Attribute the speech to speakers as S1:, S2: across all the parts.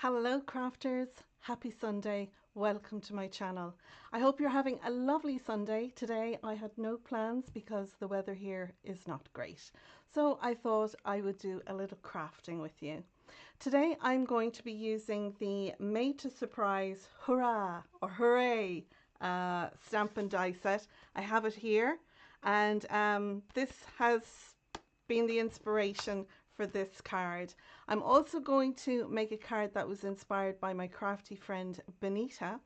S1: Hello crafters, happy Sunday, welcome to my channel. I hope you're having a lovely Sunday. Today I had no plans because the weather here is not great. So I thought I would do a little crafting with you. Today I'm going to be using the Made to Surprise Hoorah or Hooray stamp and die set. I have it here, and this has been the inspiration for this card. I'm also going to make a card that was inspired by my crafty friend Benita.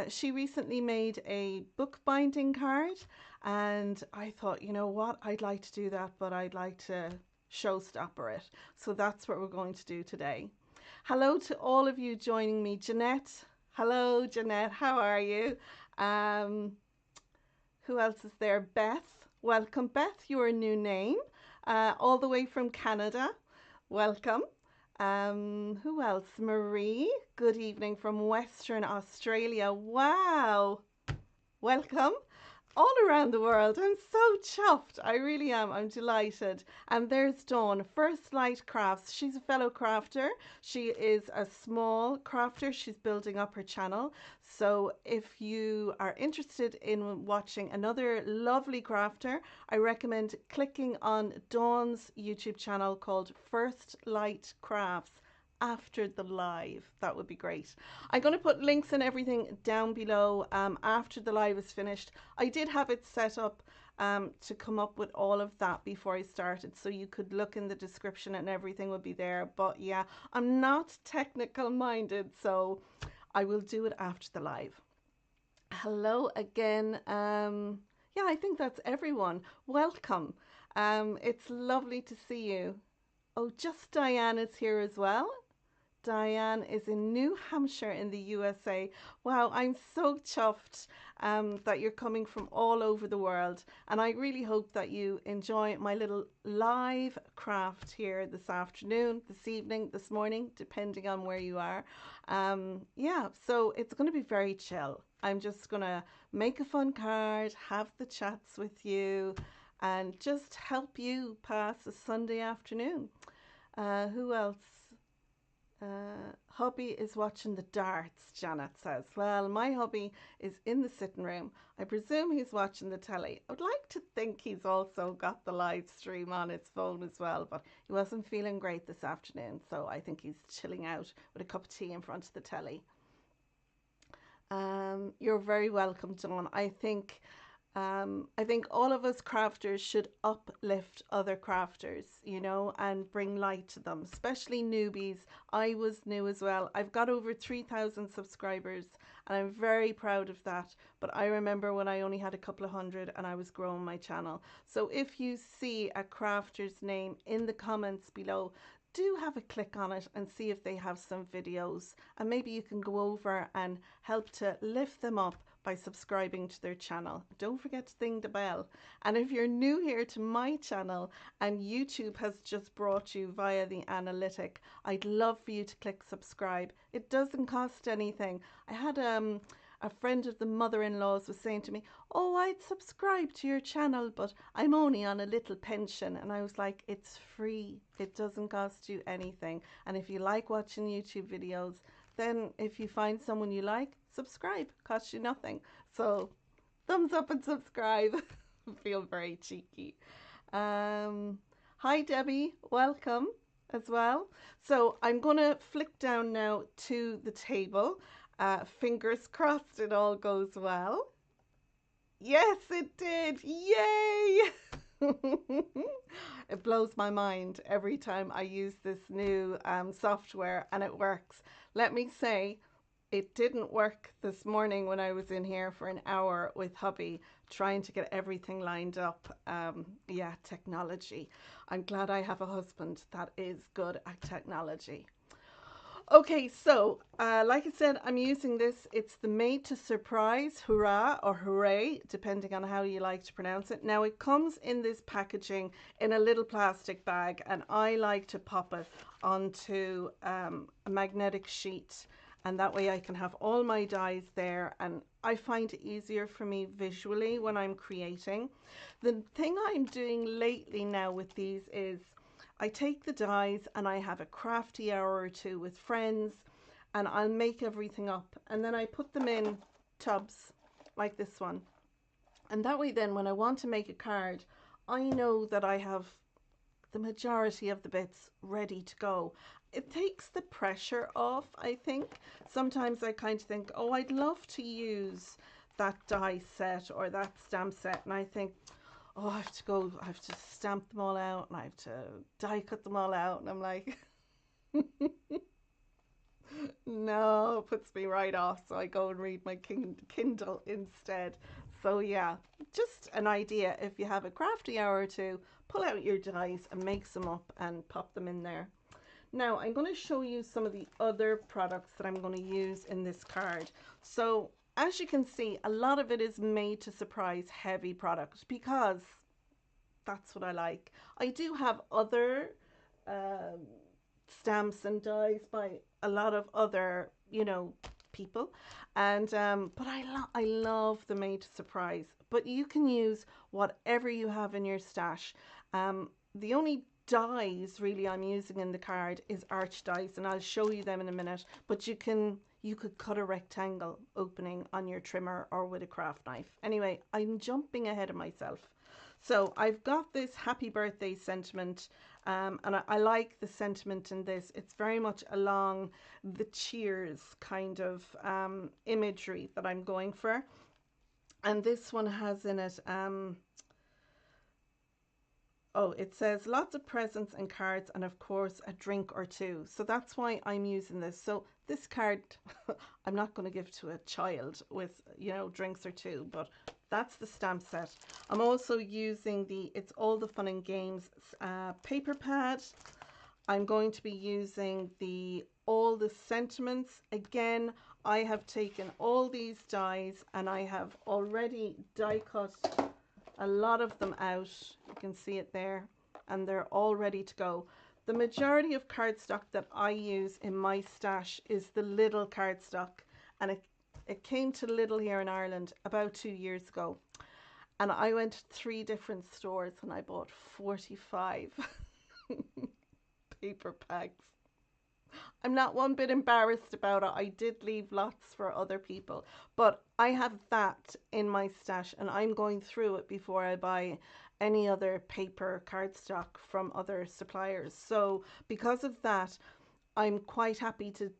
S1: She recently made a bookbinding card, and I thought, you know what, I'd like to do that, but I'd like to showstopper it. So that's what we're going to do today. Hello to all of you joining me. Jeanette, hello Jeanette, how are you? Who else is there? Beth, welcome. Beth, your new name, all the way from Canada. Welcome. Who else? Marie, good evening from Western Australia. Wow. Welcome. All around the world. I'm so chuffed. I really am. I'm delighted. And there's Dawn, First Light Crafts. She's a fellow crafter. She is a small crafter. She's building up her channel. So if you are interested in watching another lovely crafter, I recommend clicking on Dawn's YouTube channel called First Light Crafts after the live. That would be great. I'm going to put links and everything down below after the live is finished. I did have it set up to come up with all of that before I started, so you could look in the description and everything would be there. But yeah, I'm not technical minded, so I will do it after the live. Hello again. Yeah, I think that's everyone. Welcome. It's lovely to see you. Oh, just Diane is here as well. Diane is in New Hampshire in the USA. Wow, I'm so chuffed that you're coming from all over the world. And I really hope that you enjoy my little live craft here this afternoon, this evening, this morning, depending on where you are. Yeah, so it's going to be very chill. I'm just going to make a fun card, have the chats with you, and just help you pass a Sunday afternoon. Who else? Hubby is watching the darts, Janet says. Well, my hubby is in the sitting room. I presume he's watching the telly. I would like to think he's also got the live stream on his phone as well, but he wasn't feeling great this afternoon, so I think he's chilling out with a cup of tea in front of the telly. You're very welcome, Dawn. I think all of us crafters should uplift other crafters, you know, and bring light to them, especially newbies. I was new as well. I've got over 3,000 subscribers and I'm very proud of that. But I remember when I only had a couple of hundred and I was growing my channel. So if you see a crafter's name in the comments below, do have a click on it and see if they have some videos, and maybe you can go over and help to lift them up by subscribing to their channel. Don't forget to ding the bell. And if you're new here to my channel and YouTube has just brought you via the analytic, I'd love for you to click subscribe. It doesn't cost anything. I had a friend of the mother-in-law's was saying to me, oh, I'd subscribe to your channel, but I'm only on a little pension. And I was like, it's free. It doesn't cost you anything. And if you like watching YouTube videos, then if you find someone you like, subscribe. Costs you nothing. So thumbs up and subscribe. Feel very cheeky. Hi Debbie, welcome as well. So I'm going to flick down now to the table. Fingers crossed it all goes well. Yes, it did. Yay! blows my mind every time I use this new software and it works. Let me say, it didn't work this morning when I was in here for an hour with hubby trying to get everything lined up. Yeah, technology. I'm glad I have a husband that is good at technology. Okay, so like I said, I'm using this. It's the Made to Surprise Hoorah or Hooray, depending on how you like to pronounce it. Now it comes in this packaging in a little plastic bag, and I like to pop it onto a magnetic sheet, and that way I can have all my dies there, and I find it easier for me visually when I'm creating. The thing I'm doing lately now with these is I take the dies and I have a crafty hour or two with friends, and I'll make everything up, and then I put them in tubs like this one, and that way then when I want to make a card, I know that I have the majority of the bits ready to go. It takes the pressure off, I think. Sometimes I kind of think, oh, I'd love to use that die set or that stamp set, and I think, oh, I have to stamp them all out and I have to die cut them all out. And I'm like, no, it puts me right off. So I go and read my Kindle instead. So yeah, just an idea. If you have a crafty hour or two, pull out your dies and make some up and pop them in there. Now I'm going to show you some of the other products that I'm going to use in this card. So as you can see, a lot of it is made to surprise heavy products because that's what I like. I do have other stamps and dies by a lot of other, people, and but I love the made to surprise. But you can use whatever you have in your stash. The only dies really I'm using in the card is arch dies, and I'll show you them in a minute. But you could cut a rectangle opening on your trimmer or with a craft knife. Anyway, I'm jumping ahead of myself. So I've got this happy birthday sentiment, and I like the sentiment in this. It's very much along the cheers kind of imagery that I'm going for. And this one has in it, oh, it says lots of presents and cards and of course a drink or two. So that's why I'm using this. So this card, I'm not going to give to a child with, drinks or two, but that's the stamp set. I'm also using the It's All the Fun and Games paper pad. I'm going to be using the All the Sentiments. Again, I have taken all these dies and I have already die cut a lot of them out. You can see it there, and they're all ready to go. The majority of cardstock that I use in my stash is the Lidl cardstock, and it came to Lidl here in Ireland about 2 years ago, and I went to 3 different stores and I bought 45 paper bags. I'm not one bit embarrassed about it. I did leave lots for other people, but I have that in my stash and I'm going through it before I buy any other paper cardstock from other suppliers. So because of that, I'm quite happy to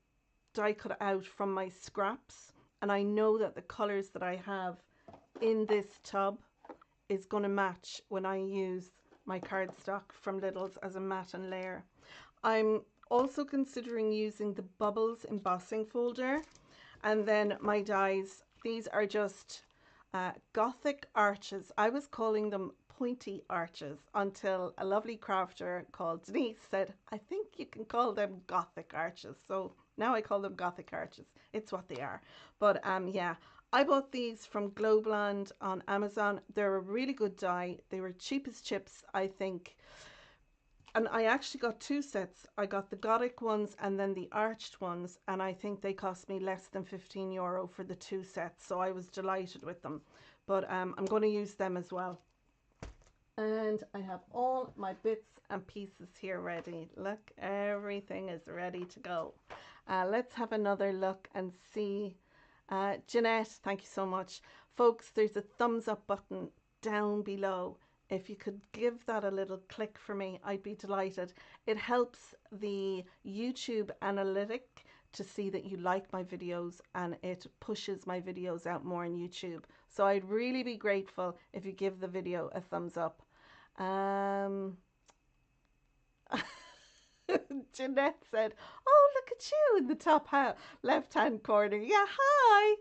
S1: die cut out from my scraps, and I know that the colors that I have in this tub is going to match when I use my cardstock from Lidl's as a matte and layer. I'm also considering using the Bubbles embossing folder, and then my dies, these are just Gothic arches. I was calling them pointy arches until a lovely crafter called Denise said, I think you can call them Gothic arches. So now I call them Gothic arches. It's what they are. But yeah, I bought these from Globeland on Amazon. They're a really good die. They were cheap as chips, I think. And I actually got 2 sets. I got the Gothic ones and then the arched ones, and I think they cost me less than €15 for the 2 sets, so I was delighted with them. But I'm going to use them as well. And I have all my bits and pieces here ready. Look, everything is ready to go. Let's have another look and see. Jeanette, thank you so much. Folks, there's a thumbs up button down below. If you could give that a little click for me, I'd be delighted. It helps the YouTube analytic to see that you like my videos, and it pushes my videos out more on YouTube. So I'd really be grateful if you give the video a thumbs up. Jeanette said, "Oh, look at you in the top left-hand corner. Yeah, hi."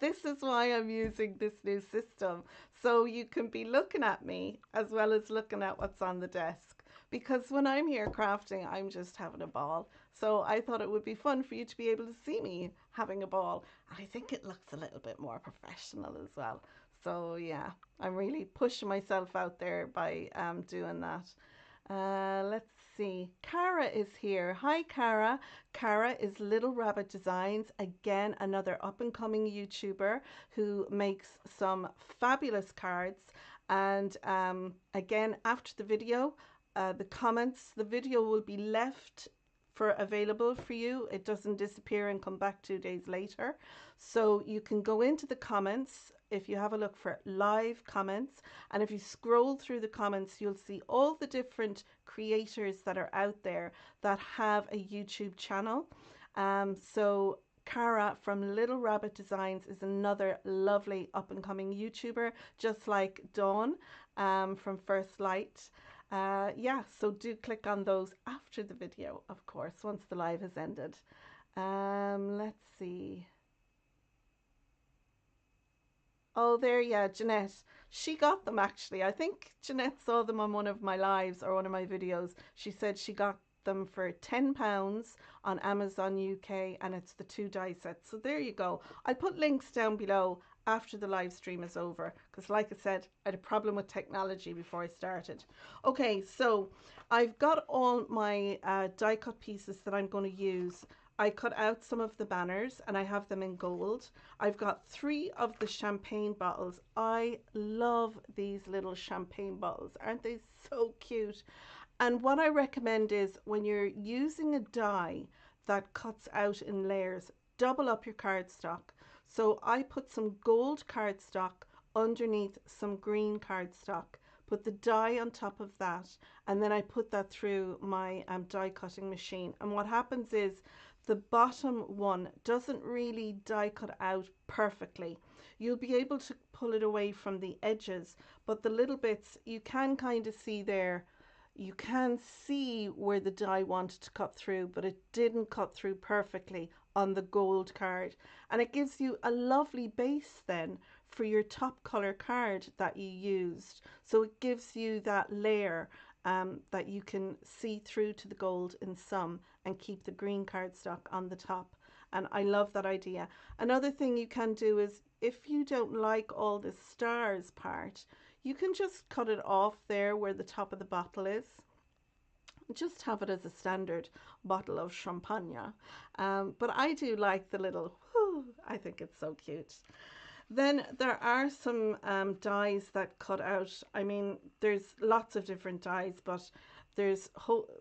S1: This is why I'm using this new system. So you can be looking at me as well as looking at what's on the desk. Because when I'm here crafting, I'm just having a ball. So I thought it would be fun for you to be able to see me having a ball. And I think it looks a little bit more professional as well. So yeah, I'm really pushing myself out there by doing that. Let's see. Cara is here. Hi, Cara. Cara is Little Rabbit Designs. Again, another up and coming YouTuber who makes some fabulous cards. And again, after the video, the comments, the video will be left for available for you. It doesn't disappear and come back 2 days later. So you can go into the comments if you have a look for live comments, and if you scroll through the comments, you'll see all the different creators that are out there that have a YouTube channel. So Cara from Little Rabbit Designs is another lovely up and coming YouTuber, just like Dawn from First Light. Yeah, so do click on those after the video, of course, once the live has ended. Let's see. Oh, there, yeah, Jeanette. She got them actually. I think Jeanette saw them on one of my lives or one of my videos. She said she got them for £10 on Amazon UK, and it's the 2 die set. So there you go. I'll put links down below after the live stream is over, because like I said, I had a problem with technology before I started. Okay, so I've got all my die cut pieces that I'm going to use. I cut out some of the banners and I have them in gold. I've got 3 of the champagne bottles. I love these little champagne bottles. Aren't they so cute? And what I recommend is when you're using a die that cuts out in layers, double up your cardstock. So I put some gold cardstock underneath some green cardstock, put the die on top of that, and then I put that through my die cutting machine. And what happens is the bottom one doesn't really die cut out perfectly. You'll be able to pull it away from the edges, but the little bits you can kind of see there. You can see where the die wanted to cut through, but it didn't cut through perfectly on the gold card. And it gives you a lovely base then for your top color card that you used. So it gives you that layer that you can see through to the gold in some and keep the green cardstock on the top. And I love that idea. Another thing you can do is if you don't like all the stars part, you can just cut it off there where the top of the bottle is. Just have it as a standard bottle of champagne. But I do like the little, whew, I think it's so cute. Then there are some dies that cut out. I mean, there's lots of different dies, but there's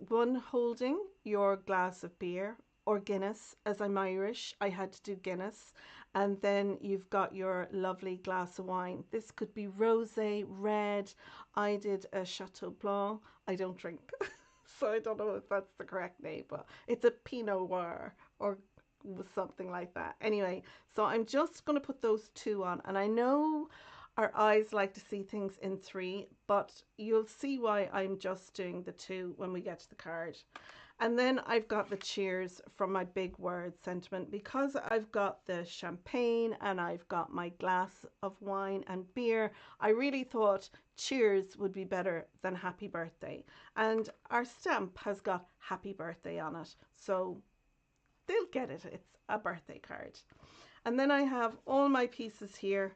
S1: one holding your glass of beer or Guinness. As I'm Irish, I had to do Guinness. And then you've got your lovely glass of wine. This could be rosé, red. I did a Chateau Blanc. I don't drink, so I don't know if that's the correct name, but it's a Pinot Noir or something like that. Anyway, so I'm just going to put those 2 on, and I know our eyes like to see things in 3, but you'll see why I'm just doing the 2 when we get to the card. And then I've got the cheers from my big word sentiment, because I've got the champagne and I've got my glass of wine and beer. I really thought cheers would be better than happy birthday, and our stamp has got happy birthday on it, so they'll get it. It's a birthday card. And then I have all my pieces here.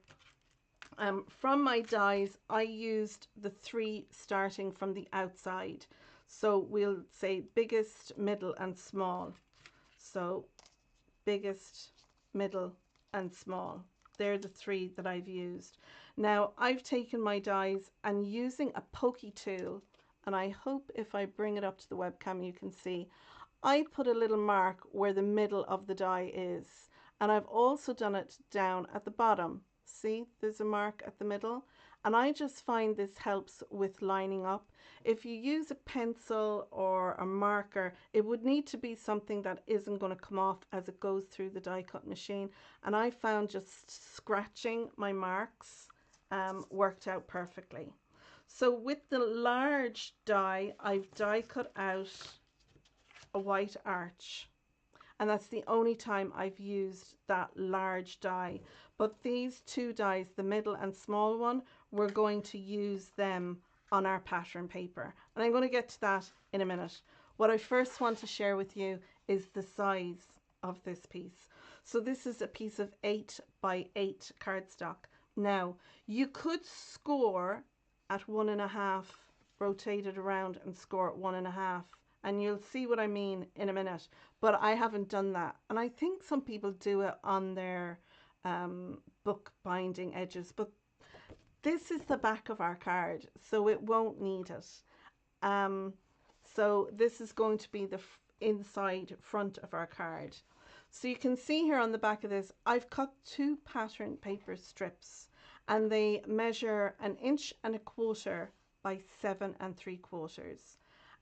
S1: From my dies, I used the 3 starting from the outside. So we'll say biggest, middle and small. So biggest, middle and small. They're the 3 that I've used. Now I've taken my dies and using a pokey tool, and I hope if I bring it up to the webcam you can see, I put a little mark where the middle of the die is, and I've also done it down at the bottom. See, there's a mark at the middle, and I just find this helps with lining up. If you use a pencil or a marker, it would need to be something that isn't going to come off as it goes through the die cut machine, and I found just scratching my marks worked out perfectly. So with the large die, I've die cut out a white arch, and that's the only time I've used that large die. But these two dies, the middle and small one, we're going to use them on our pattern paper, and I'm going to get to that in a minute. What I first want to share with you is the size of this piece. So this is a piece of 8 by 8 cardstock. Now you could score at 1.5, rotate it around and score at 1.5, and you'll see what I mean in a minute, but I haven't done that, and I think some people do it on their book binding edges, but this is the back of our card, so it won't need it. So this is going to be the inside front of our card. So you can see here on the back of this, I've cut 2 pattern paper strips, and they measure 1.25 inches by 7 3/4.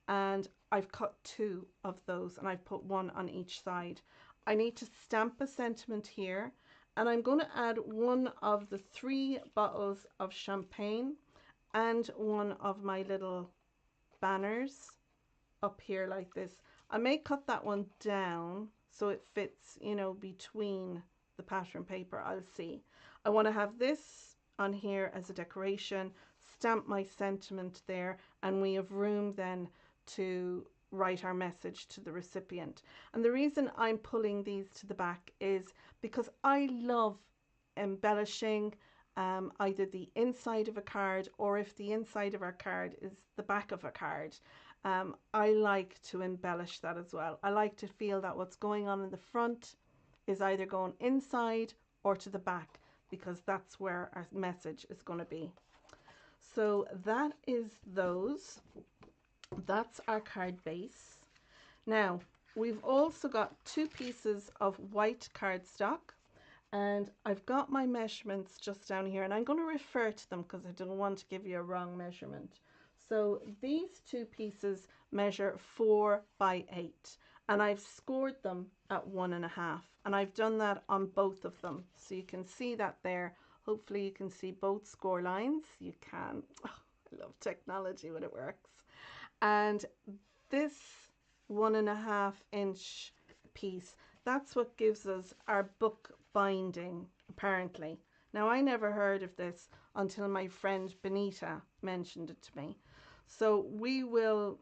S1: And I've cut 2 of those, and I've put 1 on each side. I need to stamp a sentiment here, and I'm going to add 1 of the 3 bottles of champagne and 1 of my little banners up here like this. I may cut that one down so it fits, you know, between the pattern paper. I'll see. I want to have this on here as a decoration, stamp my sentiment there, and we have room then to write our message to the recipient. And the reason I'm pulling these to the back is because I love embellishing either the inside of a card, or if the inside of our card is the back of a card, I like to embellish that as well. I like to feel that what's going on in the front is either going inside or to the back, because that's where our message is going to be. So that is those. That's our card base. Now we've also got 2 pieces of white cardstock, and I've got my measurements just down here, and I'm going to refer to them because I don't want to give you a wrong measurement. So these 2 pieces measure 4 by 8, and I've scored them at 1.5, and I've done that on both of them, so you can see that there. Hopefully you can see both score lines. You can. Oh, I love technology when it works. And this 1.5 inch piece, that's what gives us our book binding, apparently. Now I never heard of this until my friend Benita mentioned it to me. So we will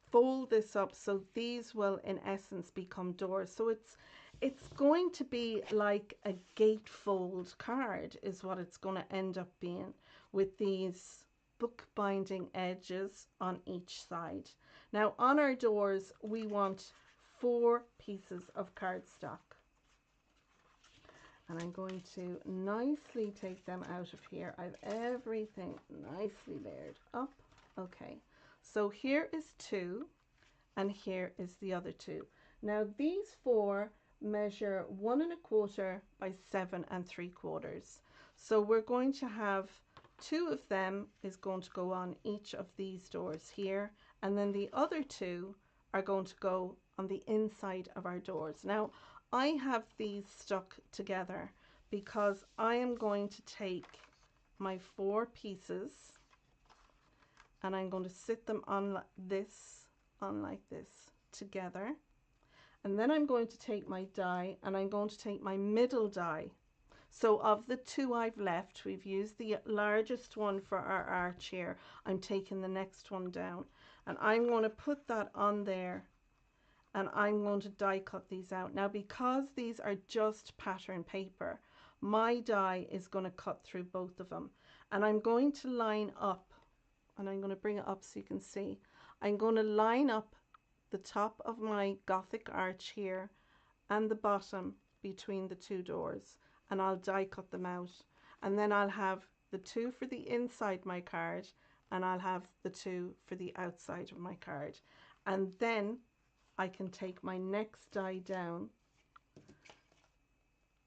S1: fold this up so these will in essence become doors. So it's going to be like a gatefold card is what it's going to end up being, with these book binding edges on each side. Now on our doors we want 4 pieces of cardstock, and I'm going to nicely take them out of here. I have everything nicely layered up. Okay, so here is 2 and here is the other 2. Now these 4 measure 1.25 by 7 3/4. So we're going to have 2 of them is going to go on each of these doors here, and then the other 2 are going to go on the inside of our doors. Now I have these stuck together because I am going to take my 4 pieces and I'm going to sit them on like this together, and then I'm going to take my die and I'm going to take my middle die. So of the 2 I've left, we've used the largest one for our arch here. I'm taking the next one down, and I'm going to put that on there, and I'm going to die cut these out. Now because these are just pattern paper, my die is going to cut through both of them, and I'm going to line up, and I'm going to bring it up so you can see. I'm going to line up the top of my Gothic arch here and the bottom between the 2 doors, and I'll die cut them out, and then I'll have the 2 for the inside my card, and I'll have the 2 for the outside of my card, and then I can take my next die down.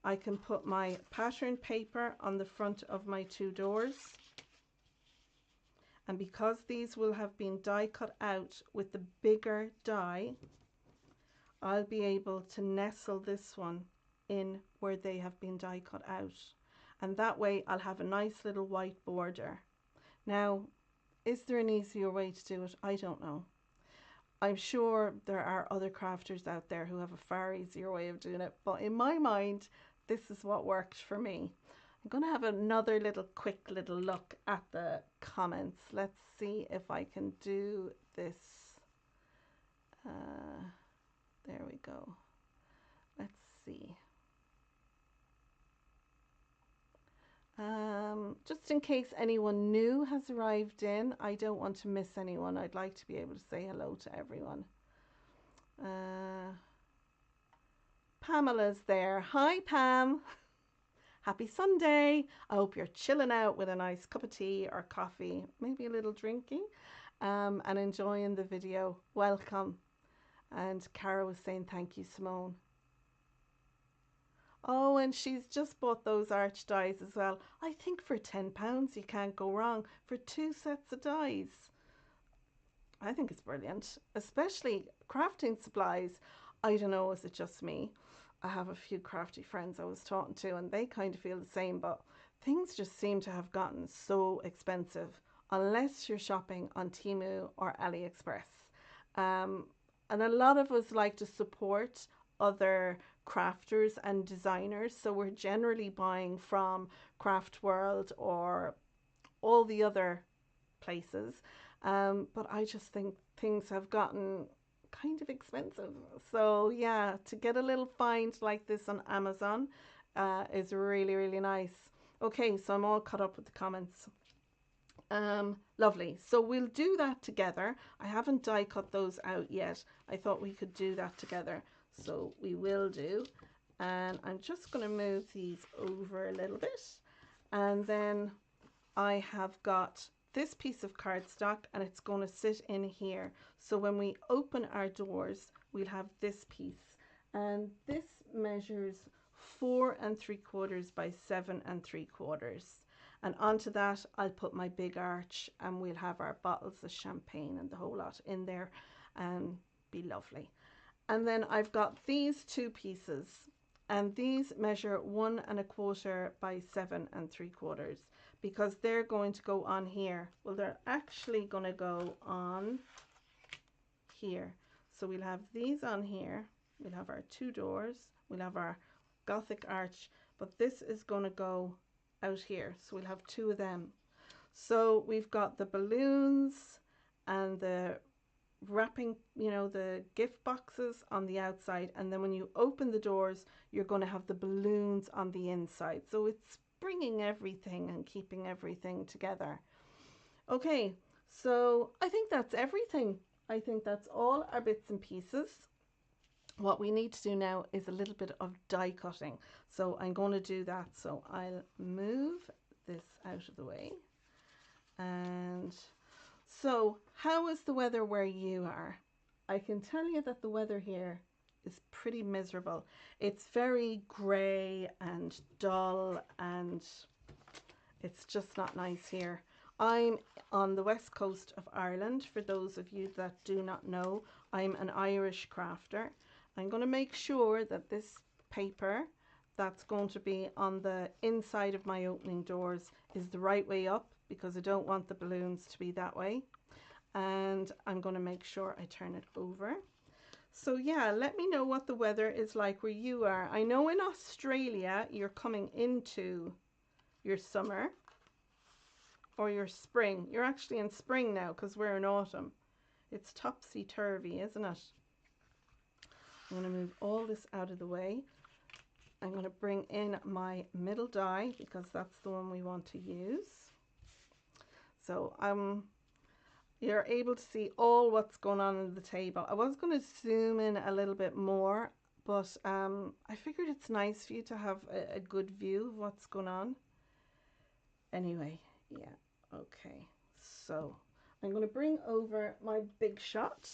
S1: I can put my pattern paper on the front of my 2 doors, and because these will have been die cut out with the bigger die, I'll be able to nestle this one in where they have been die cut out, and that way I'll have a nice little white border. Now, is there an easier way to do it? I don't know. I'm sure there are other crafters out there who have a far easier way of doing it, but in my mind, this is what worked for me. I'm going to have another little quick little look at the comments. Let's see if I can do this. There we go. Let's see. Just in case anyone new has arrived in, I don't want to miss anyone. I'd like to be able to say hello to everyone. Pamela's there. Hi, Pam. Happy Sunday. I hope you're chilling out with a nice cup of tea or coffee, maybe a little drinking, and enjoying the video. Welcome. And Cara was saying thank you, Simone. Oh, and she's just bought those arch dies as well. I think for £10 you can't go wrong for 2 sets of dies. I think it's brilliant, especially crafting supplies. I don't know, is it just me? I have a few crafty friends I was talking to and they kind of feel the same, but things just seem to have gotten so expensive unless you're shopping on Temu or AliExpress. And a lot of us like to support other crafters and designers, so we're generally buying from Craft World or all the other places. But I just think things have gotten kind of expensive. So yeah, to get a little find like this on Amazon is really, really nice. Okay, so I'm all caught up with the comments. Lovely. So we'll do that together. I haven't die cut those out yet. I thought we could do that together. So we will do. And I'm just going to move these over a little bit. And then I have got this piece of cardstock and it's going to sit in here. So when we open our doors, we'll have this piece. And this measures 4 3/4 by 7 3/4. And onto that, I'll put my big arch and we'll have our bottles of champagne and the whole lot in there and be lovely. And then I've got these 2 pieces and these measure 1 1/4 by 7 3/4 because they're going to go on here. Well, they're actually going to go on here. So we'll have these on here. We'll have our 2 doors. We'll have our Gothic arch, but this is going to go out here, so we'll have 2 of them. So we've got the balloons and the wrapping, you know, the gift boxes on the outside, and then when you open the doors you're going to have the balloons on the inside, so it's bringing everything and keeping everything together. Okay, so I think that's everything. I think that's all our bits and pieces. What we need to do now is a little bit of die cutting. So I'm going to do that. So I'll move this out of the way. And so how is the weather where you are? I can tell you that the weather here is pretty miserable. It's very grey and dull and it's just not nice here. I'm on the west coast of Ireland. For those of you that do not know, I'm an Irish crafter. I'm going to make sure that this paper that's going to be on the inside of my opening doors is the right way up because I don't want the balloons to be that way. And I'm going to make sure I turn it over. So yeah, let me know what the weather is like where you are. I know in Australia you're coming into your summer or your spring. You're actually in spring now because we're in autumn. It's topsy-turvy, isn't it? I'm going to move all this out of the way. I'm going to bring in my middle die because that's the one we want to use. So you're able to see all what's going on the table. I was going to zoom in a little bit more, but I figured it's nice for you to have a good view of what's going on. Anyway, yeah, okay. So I'm going to bring over my big shot.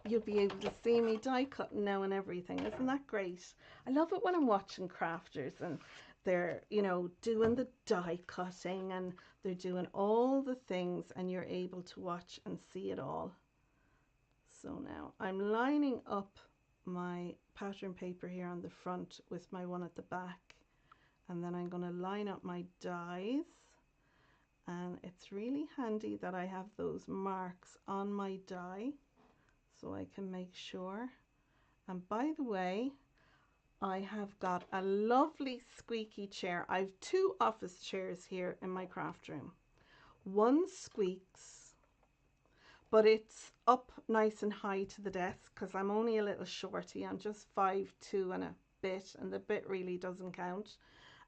S1: You'll be able to see me die cutting now and everything. Isn't that great? I love it when I'm watching crafters and they're, you know, doing the die cutting and they're doing all the things and you're able to watch and see it all. So now I'm lining up my pattern paper here on the front with my one at the back, and then I'm going to line up my dies And it's really handy that I have those marks on my die so I can make sure. And by the way, I have got a lovely squeaky chair. I have two office chairs here in my craft room. One squeaks, but it's up nice and high to the desk because I'm only a little shorty. I'm just 5'2" and a bit, and the bit really doesn't count.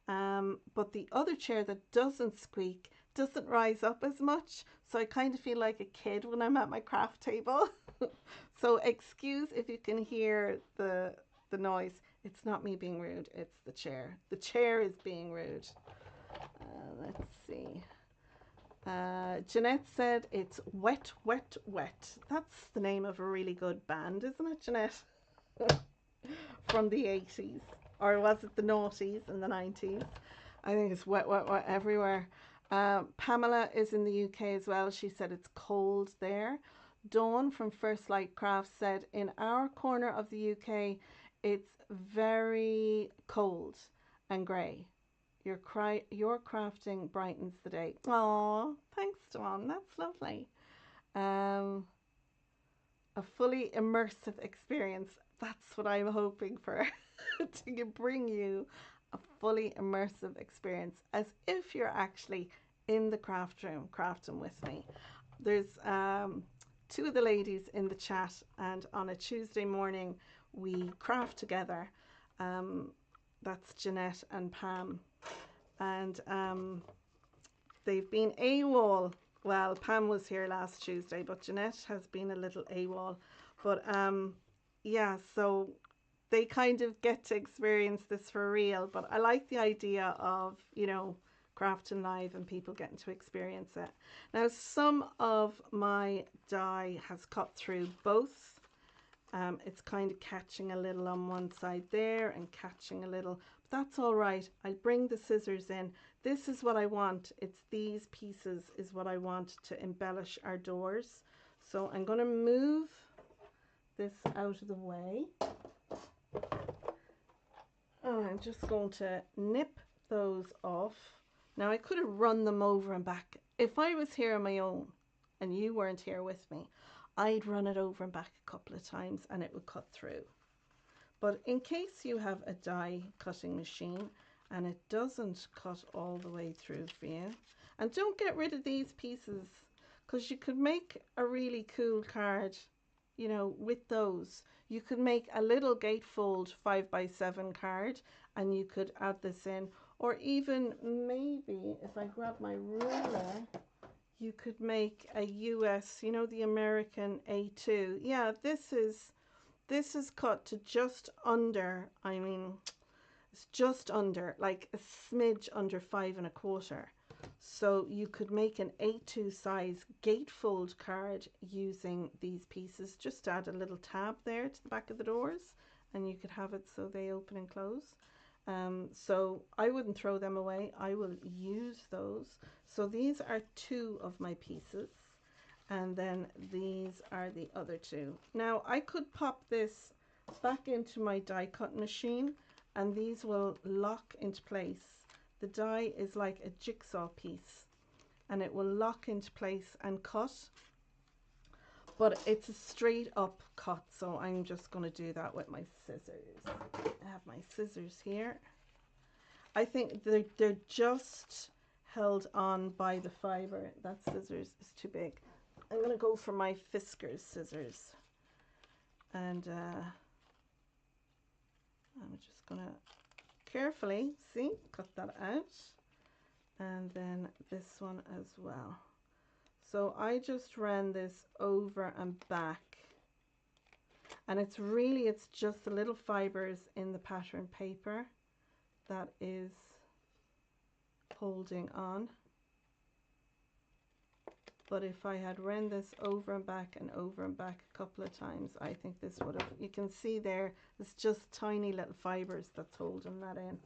S1: But the other chair that doesn't squeak doesn't rise up as much, so I kind of feel like a kid when I'm at my craft table. So excuse if you can hear the noise. It's not me being rude, it's the chair. The chair is being rude. Let's see. Jeanette said it's Wet, Wet, Wet. That's the name of a really good band, isn't it, Jeanette? From the 80s. Or was it the noughties and the 90s? I think it's wet, wet, wet everywhere. Pamela is in the UK as well. She said it's cold there. Dawn from First Light Crafts said in our corner of the UK, it's very cold and grey. Your crafting brightens the day. Oh, thanks, Dawn. That's lovely. A fully immersive experience. That's what I'm hoping for. To bring you a fully immersive experience as if you're actually in the craft room crafting with me. There's two of the ladies in the chat, and on a Tuesday morning we craft together. That's Jeanette and Pam, and they've been AWOL. Well, Pam was here last Tuesday, but Jeanette has been a little AWOL. But yeah, so they kind of get to experience this for real. But I like the idea of, you know, crafting live and people getting to experience it. Now, some of my dye has cut through both. It's kind of catching a little on one side there and catching a little, but that's all right. I'll bring the scissors in. This is what I want. It's these pieces is what I want to embellish our doors. So I'm going to move this out of the way. And I'm just going to nip those off. Now I could have run them over and back. If I was here on my own and you weren't here with me, I'd run it over and back a couple of times and it would cut through. But in case you have a die cutting machine and it doesn't cut all the way through for you, and don't get rid of these pieces, because you could make a really cool card, you know, with those. You could make a little gatefold 5x7 card and you could add this in, or even maybe if I grab my ruler, you could make a US, you know, the American A2. Yeah, this is cut to just under, I mean, it's just under, like a smidge under 5 1/4. So you could make an A2 size gatefold card using these pieces. Just add a little tab there to the back of the doors and you could have it so they open and close. So I wouldn't throw them away. I will use those. So these are two of my pieces, and then these are the other two. Now I could pop this back into my die cut machine and these will lock into place. The die is like a jigsaw piece and it will lock into place and cut, but it's a straight up cut, so I'm just going to do that with my scissors. I have my scissors here. I think they're just held on by the fiber. That scissors is too big. I'm going to go for my Fiskars scissors, and I'm just going to carefully, see, cut that out, and then this one as well. So I just ran this over and back, and it's just the little fibers in the pattern paper that is holding on. But if I had run this over and back and over and back a couple of times, I think this would have, you can see there, it's just tiny little fibers that's holding that in.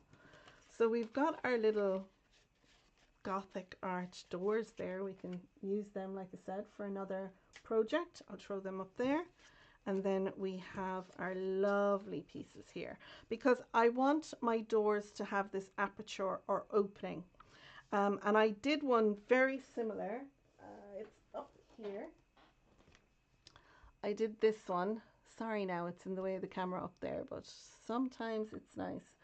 S1: So we've got our little Gothic arch doors there. We can use them, like I said, for another project. I'll throw them up there. And then we have our lovely pieces here, because I want my doors to have this aperture or opening. And I did one very similar. It's up here. I did this one. Sorry now, it's in the way of the camera up there, but sometimes it's nice.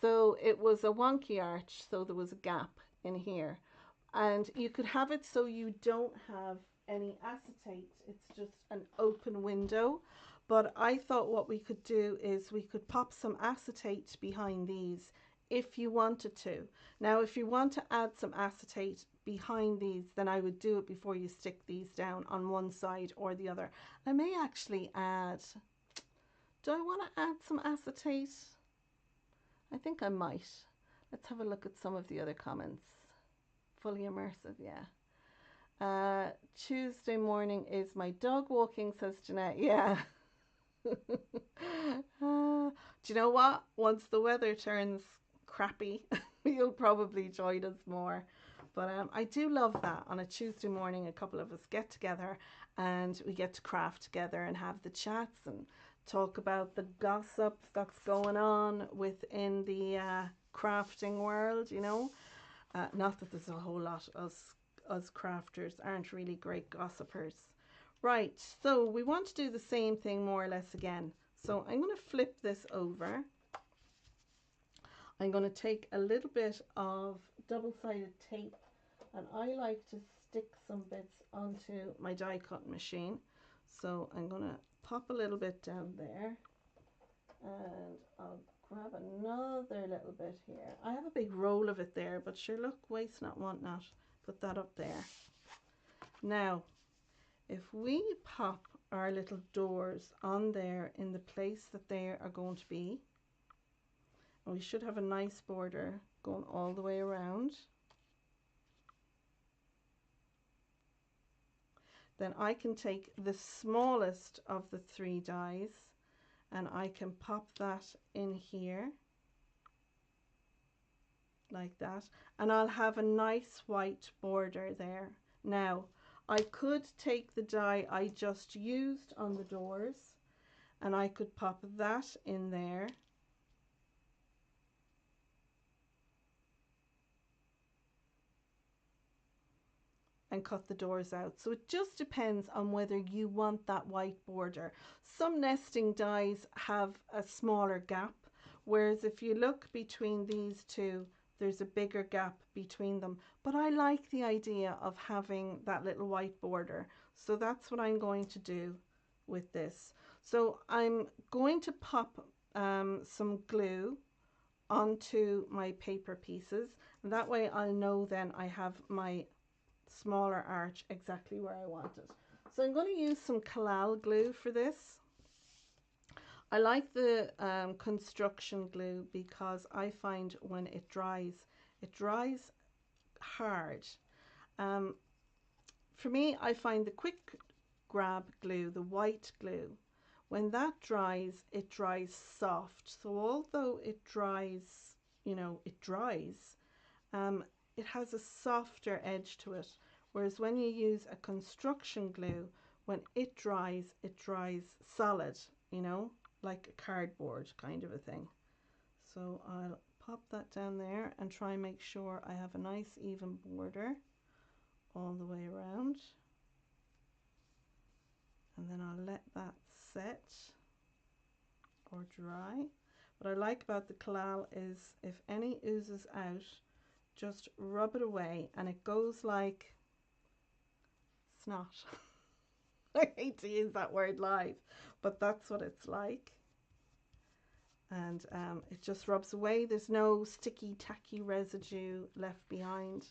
S1: So it was a wonky arch, so there was a gap in here. And you could have it so you don't have any acetate. It's just an open window. But I thought what we could do is we could pop some acetate behind these if you wanted to. Now, if you want to add some acetate behind these, then I would do it before you stick these down on one side or the other. I may actually add, do I want to add some acetate? I think I might. Let's have a look at some of the other comments. Fully immersive, yeah. Tuesday morning is my dog walking, says Jeanette. Yeah. Do you know what? Once the weather turns crappy, you'll probably join us more. But I do love that on a Tuesday morning, a couple of us get together and we get to craft together and have the chats and talk about the gossip that's going on within the crafting world, you know. Not that there's a whole lot. Us crafters aren't really great gossipers. Right, so we want to do the same thing more or less again. So I'm going to flip this over. I'm going to take a little bit of double-sided tape, and I like to stick some bits onto my die cut machine. So I'm going to pop a little bit down there, and I'll grab another little bit here. I have a big roll of it there, but sure, look, waste not, want not. Put that up there. Now, if we pop our little doors on there in the place that they are going to be, and we should have a nice border going all the way around, then I can take the smallest of the 3 dies and I can pop that in here like that, and I'll have a nice white border there. Now, I could take the die I just used on the doors and I could pop that in there. And cut the doors out. So it just depends on whether you want that white border. Some nesting dies have a smaller gap, whereas if you look between these two, there's a bigger gap between them. But I like the idea of having that little white border. So that's what I'm going to do with this. So I'm going to pop some glue onto my paper pieces. And that way I'll know then I have my smaller arch exactly where I want it. So I'm going to use some Kalal glue for this. I like the construction glue because I find when it dries hard. For me, I find the quick grab glue, the white glue, when that dries, it dries soft. So although it dries, you know, it dries, it has a softer edge to it. Whereas when you use a construction glue, when it dries solid, you know, like a cardboard kind of a thing. So I'll pop that down there and try and make sure I have a nice even border all the way around. And then I'll let that set or dry. What I like about the Kalal is if any oozes out, just rub it away and it goes like snot. I hate to use that word live, but that's what it's like. And it just rubs away. There's no sticky, tacky residue left behind.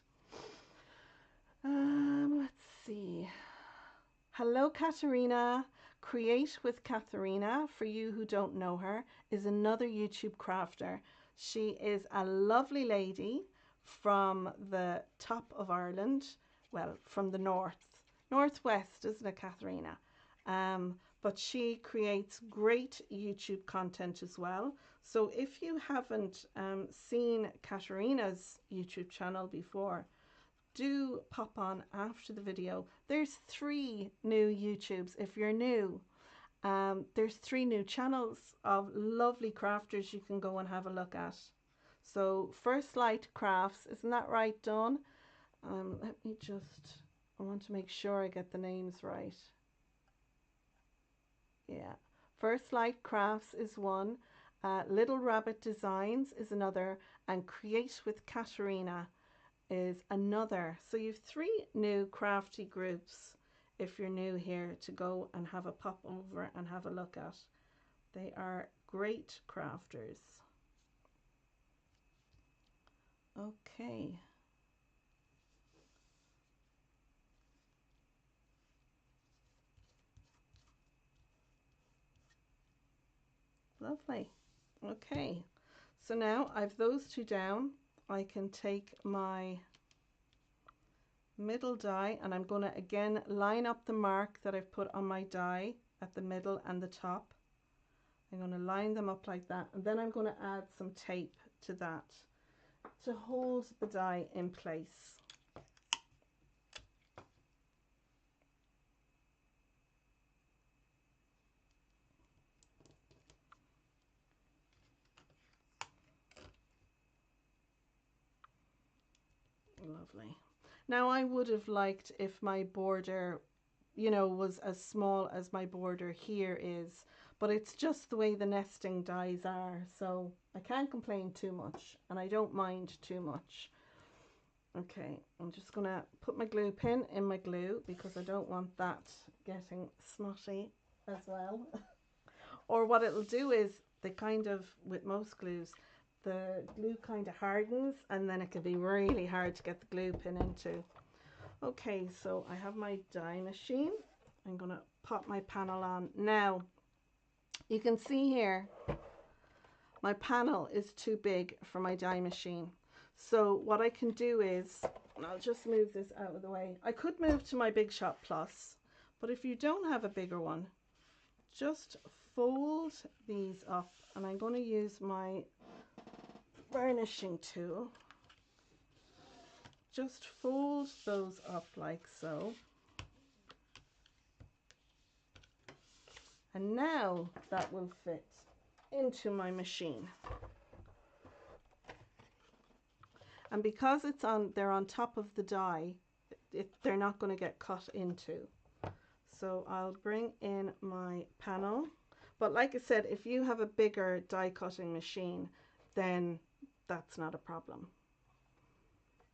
S1: Let's see. Hello, Katerina. Create with Katharina, for you who don't know her, is another YouTube crafter. She is a lovely lady from the top of Ireland, well, from the northwest, isn't it, Katharina? But she creates great YouTube content as well. So if you haven't seen Katarina's YouTube channel before, do pop on after the video. There's 3 new YouTubes. If you're new, there's 3 new channels of lovely crafters you can go and have a look at. So First Light Crafts, isn't that right, Dawn? Let me just, I want to make sure I get the names right. Yeah. First Light Crafts is one, Little Rabbit Designs is another, and Create with Katerina is another. So you've three new crafty groups if you're new here to go and have a pop over and have a look at. They are great crafters. Okay. Lovely. Okay. So now I've those two down. I can take my middle die and I'm going to again line up the mark that I've put on my die at the middle and the top. I'm going to line them up like that, and then I'm going to add some tape to that to hold the die in place. Lovely. Now I would have liked if my border, you know, was as small as my border here is, but it's just the way the nesting dies are, so I can't complain too much, and I don't mind too much. Okay, I'm just gonna put my glue pin in my glue because I don't want that getting smutty as well. Or what it'll do is, they kind of, with most glues, the glue kind of hardens and then it can be really hard to get the glue pin into. Okay, so I have my die machine. I'm gonna pop my panel on. Now, you can see here, my panel is too big for my die machine. So what I can do is, and I'll just move this out of the way. I could move to my Big Shot Plus, but if you don't have a bigger one, just fold these up, and I'm going to use my varnishing tool. Just fold those up like so. And now that will fit into my machine. And because it's on, they're on top of the die, they're not going to get cut into. So I'll bring in my panel. But like I said, if you have a bigger die cutting machine, then that's not a problem.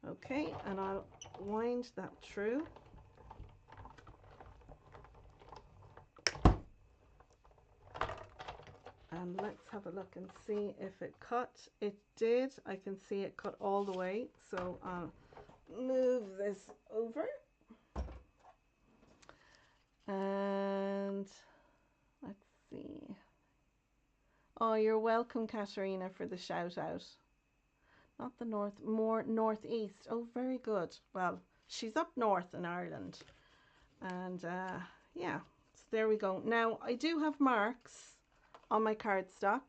S1: Okay, and I'll wind that through. And let's have a look and see if it cut. It did. I can see it cut all the way. So I'll move this over. And let's see. Oh, you're welcome, Katerina, for the shout out. Not the north, more northeast. Oh, very good. Well, she's up north in Ireland. And yeah, so there we go. Now, I do have marks on my cardstock.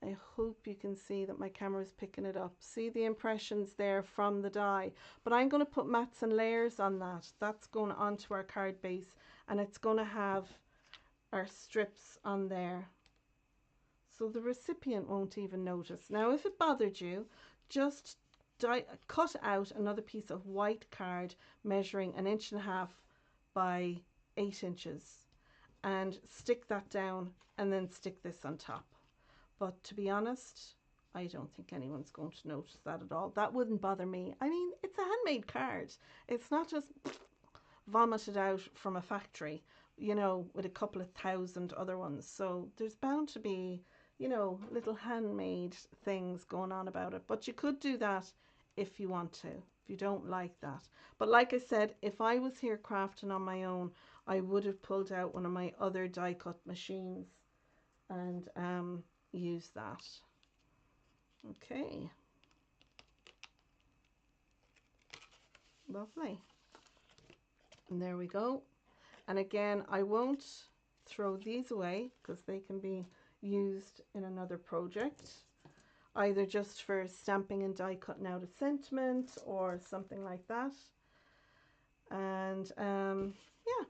S1: I hope you can see that my camera is picking it up. See the impressions there from the die. But I'm going to put mats and layers on that. That's going onto our card base, and it's going to have our strips on there. So the recipient won't even notice. Now, if it bothered you, just cut out another piece of white card measuring 1.5 inches by 8 inches and stick that down, and then stick this on top. But to be honest, I don't think anyone's going to notice that at all. That wouldn't bother me. I mean, it's a handmade card. It's not just vomited out from a factory, you know, with a couple of thousand other ones. So there's bound to be, you know, little handmade things going on about it. But you could do that if you want to, if you don't like that. But like I said, if I was here crafting on my own, I would have pulled out one of my other die cut machines and use that. Okay. Lovely. And there we go. And again, I won't throw these away because they can be used in another project, either just for stamping and die cutting out a sentiment or something like that. And yeah,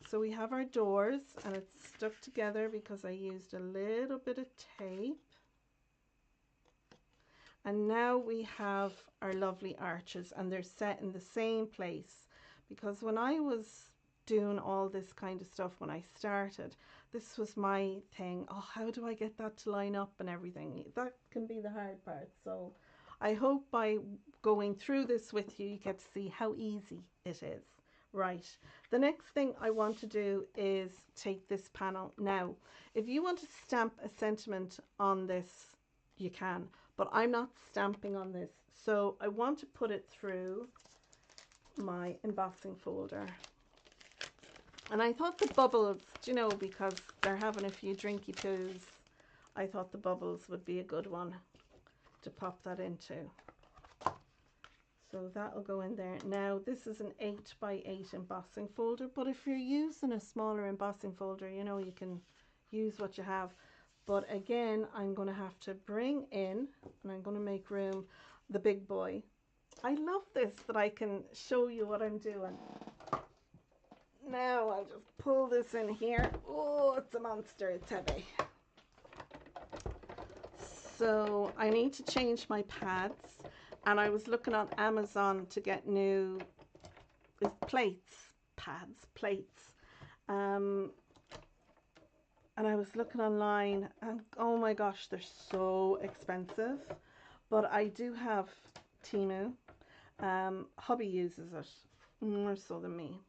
S1: so we have our doors, and it's stuck together because I used a little bit of tape. And now we have our lovely arches, and they're set in the same place, because when I was doing all this kind of stuff when I started, this was my thing. Oh, how do I get that to line up and everything? That can be the hard part. So I hope by going through this with you, you get to see how easy it is. Right, the next thing I want to do is take this panel. Now, if you want to stamp a sentiment on this, you can, but I'm not stamping on this. So I want to put it through my embossing folder. And I thought the bubbles, you know, because they're having a few drinky poos, I thought the bubbles would be a good one to pop that into. So that'll go in there. Now this is an 8x8 embossing folder, but if you're using a smaller embossing folder, you know, you can use what you have. But again, I'm going to have to bring in, and I'm going to make room, the big boy. I love this, that I can show you what I'm doing. Now I'll just pull this in here. Oh, it's a monster, it's heavy. So I need to change my pads, and I was looking on Amazon to get new plates, and I was looking online, and oh my gosh, they're so expensive. But I do have Temu. Hubby uses it more so than me.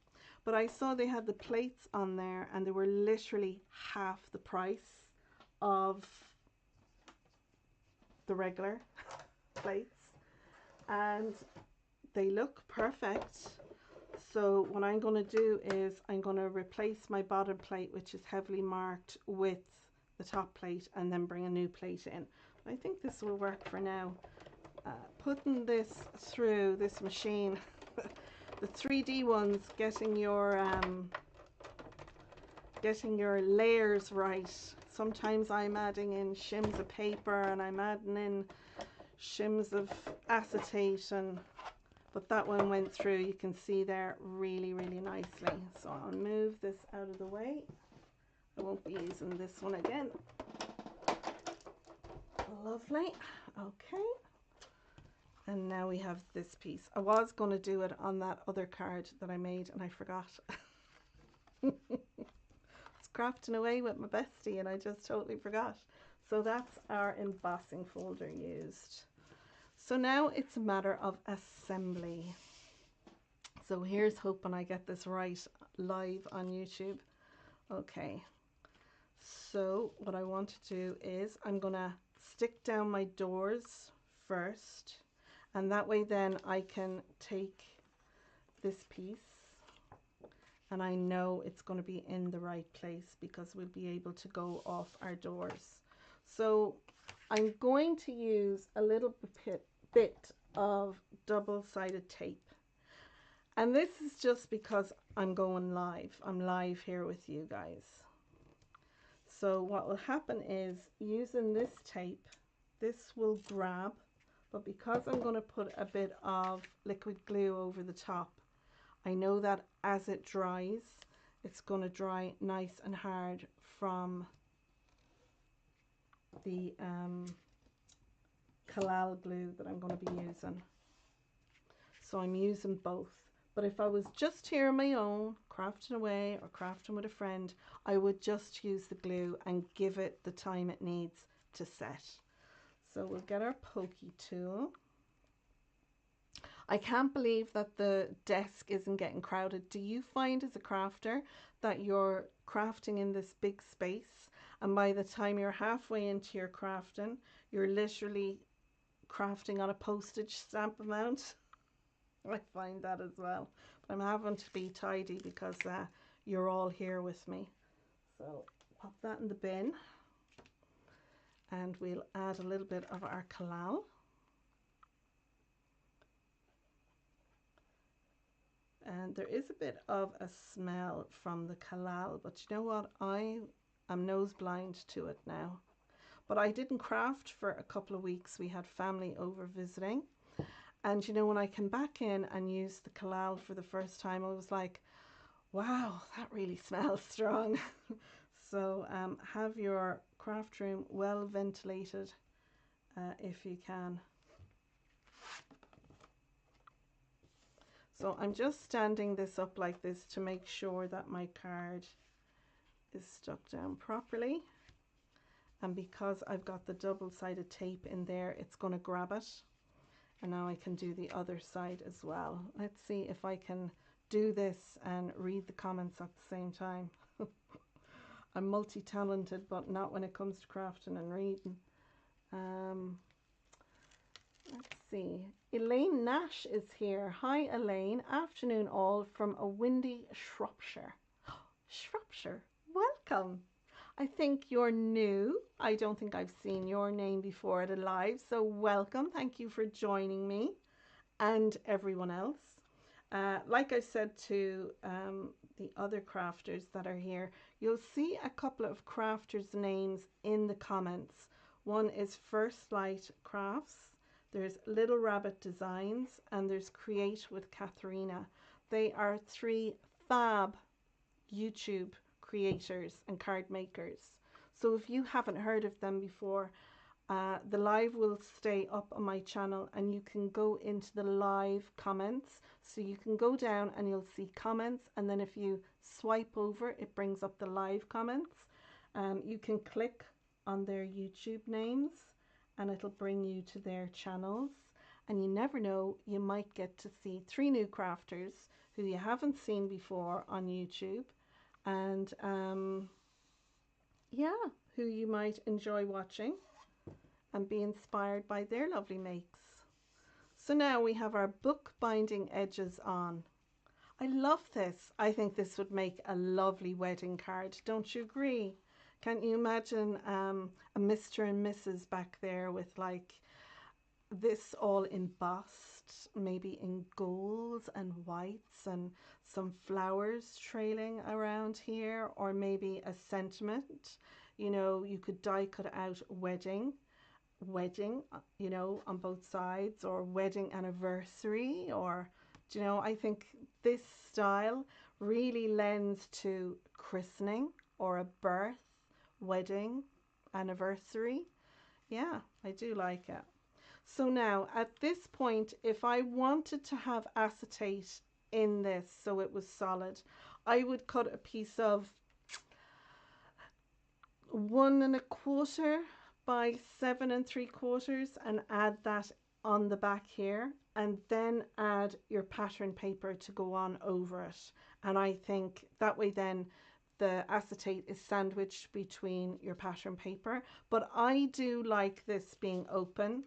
S1: But I saw they had the plates on there, and they were literally half the price of the regular plates, and they look perfect. So what I'm going to do is I'm going to replace my bottom plate, which is heavily marked, with the top plate, and then bring a new plate in. I think this will work for now. Putting this through this machine, the 3D ones, getting your layers right. Sometimes I'm adding in shims of paper, and I'm adding in shims of acetate, but that one went through, you can see there, really nicely. So I'll move this out of the way. I won't be using this one again. Lovely. Okay. And now we have this piece. I was going to do it on that other card that I made, and I forgot. I was crafting away with my bestie, and I just totally forgot. So that's our embossing folder used. So now it's a matter of assembly. So here's hoping I get this right live on YouTube. Okay. So what I want to do is I'm going to stick down my doors first. And that way then I can take this piece, and I know it's going to be in the right place, because we'll be able to go off our doors. So I'm going to use a little bit of double-sided tape. And this is just because I'm going live. I'm live here with you guys. So what will happen is, using this tape, this will grab. But because I'm going to put a bit of liquid glue over the top, I know that as it dries, it's going to dry nice and hard from the Kalal glue that I'm going to be using. So I'm using both. But if I was just here on my own, crafting away or crafting with a friend, I would just use the glue and give it the time it needs to set. So we'll get our pokey tool. I can't believe that the desk isn't getting crowded. Do you find as a crafter that you're crafting in this big space, and by the time you're halfway into your crafting, you're literally crafting on a postage stamp amount? I find that as well. But I'm having to be tidy because you're all here with me. So pop that in the bin. And we'll add a little bit of our Kalal. And there is a bit of a smell from the Kalal, but you know what? I am nose blind to it now. But I didn't craft for a couple of weeks. We had family over visiting. And you know, when I came back in and used the Kalal for the first time, I was like, wow, that really smells strong. So have your craft room well ventilated if you can. So I'm just standing this up like this to make sure that my card is stuck down properly. And because I've got the double-sided tape in there, it's going to grab it. And now I can do the other side as well. Let's see if I can do this and read the comments at the same time. I'm multi-talented, but not when it comes to crafting and reading. Let's see. Elaine Nash is here. Hi, Elaine. Afternoon all from a windy Shropshire. Shropshire, welcome. I think you're new. I don't think I've seen your name before at a live, so welcome. Thank you for joining me and everyone else. Like I said to the other crafters that are here, you'll see a couple of crafters' names in the comments. One is First Light Crafts, there's Little Rabbit Designs, and there's Create with Katharina. They are 3 fab YouTube creators and card makers. So if you haven't heard of them before, the live will stay up on my channel and you can go into the live comments. So you can go down and you'll see comments, and then if you swipe over, it brings up the live comments. You can click on their YouTube names and it'll bring you to their channels. And you never know, you might get to see 3 new crafters who you haven't seen before on YouTube. And yeah, who you might enjoy watching and be inspired by their lovely makes. So now we have our book binding edges on. I love this. I think this would make a lovely wedding card. Don't you agree? Can't you imagine a Mr. and Mrs. back there with like this all embossed, maybe in golds and whites and some flowers trailing around here, or maybe a sentiment. You know, you could die cut out wedding, you know, on both sides, or wedding anniversary, or, you know, I think this style really lends to christening or a birth, wedding, anniversary. Yeah, I do like it. So now at this point, if I wanted to have acetate in this so it was solid, I would cut a piece of 1 1/4 by 7 3/4 and add that on the back here, and then add your pattern paper to go on over it. And I think that way then the acetate is sandwiched between your pattern paper. But I do like this being open.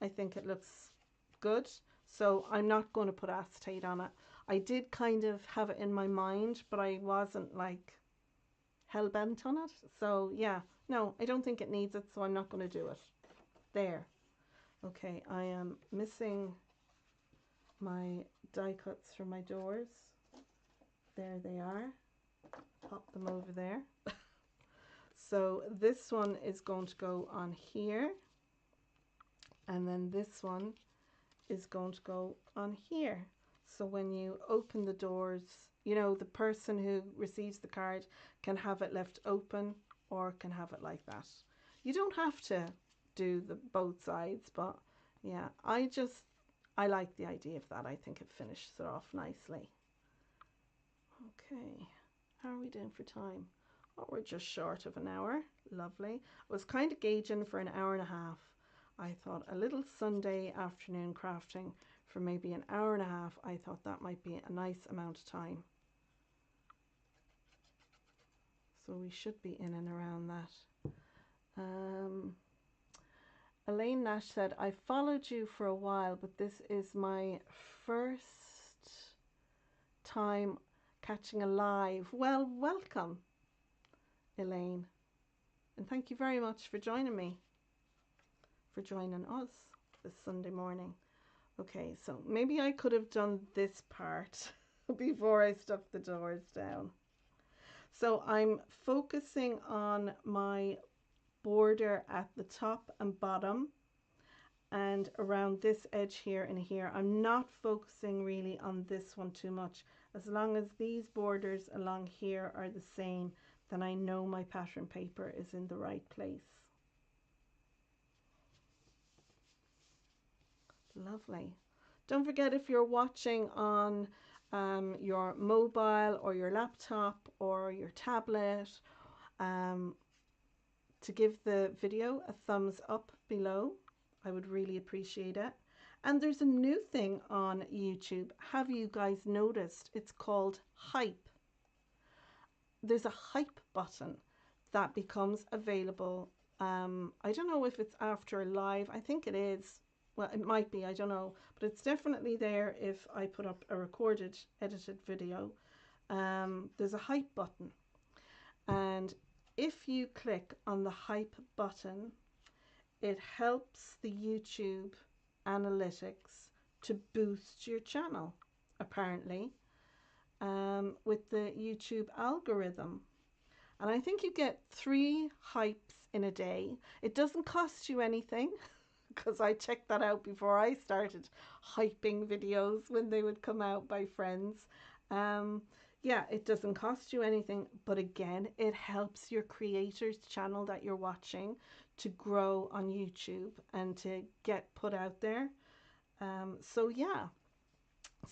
S1: I think it looks good, so I'm not going to put acetate on it. I did kind of have it in my mind, but I wasn't like hell-bent on it. So yeah, no, I don't think it needs it, so I'm not going to do it. There. Okay, I am missing my die cuts from my doors. There they are. Pop them over there. So this one is going to go on here, and then this one is going to go on here. So when you open the doors, you know, the person who receives the card can have it left open or can have it like that. You don't have to do the both sides, but yeah, I like the idea of that. I think it finishes it off nicely. Okay, how are we doing for time? Oh, we're just short of an hour. Lovely. I was kind of gauging for an hour and a half. I thought a little Sunday afternoon crafting for maybe an hour and a half, I thought that might be a nice amount of time. So we should be in and around that. Elaine Nash said, I followed you for a while, but this is my first time catching a live. Well, welcome, Elaine. And thank you very much for joining me, for joining us this Sunday morning. Okay, so maybe I could have done this part before I stuck the doors down. So I'm focusing on my border at the top and bottom and around this edge here and here. I'm not focusing really on this one too much. As long as these borders along here are the same, then I know my pattern paper is in the right place. Lovely. Don't forget, if you're watching on your mobile or your laptop or your tablet, um, to give the video a thumbs up below. I would really appreciate it. And there's a new thing on YouTube. Have you guys noticed? It's called hype. There's a hype button that becomes available. I don't know if it's after a live. I think it is. Well, it might be. I don't know. But it's definitely there if I put up a recorded, edited video. There's a hype button. And if you click on the hype button, it helps the YouTube analytics to boost your channel, apparently, with the YouTube algorithm. And I think you get 3 hypes in a day. It doesn't cost you anything, because I checked that out before I started hyping videos when they would come out by friends. Yeah, it doesn't cost you anything, but again, it helps your creator's channel that you're watching to grow on YouTube and to get put out there. So yeah,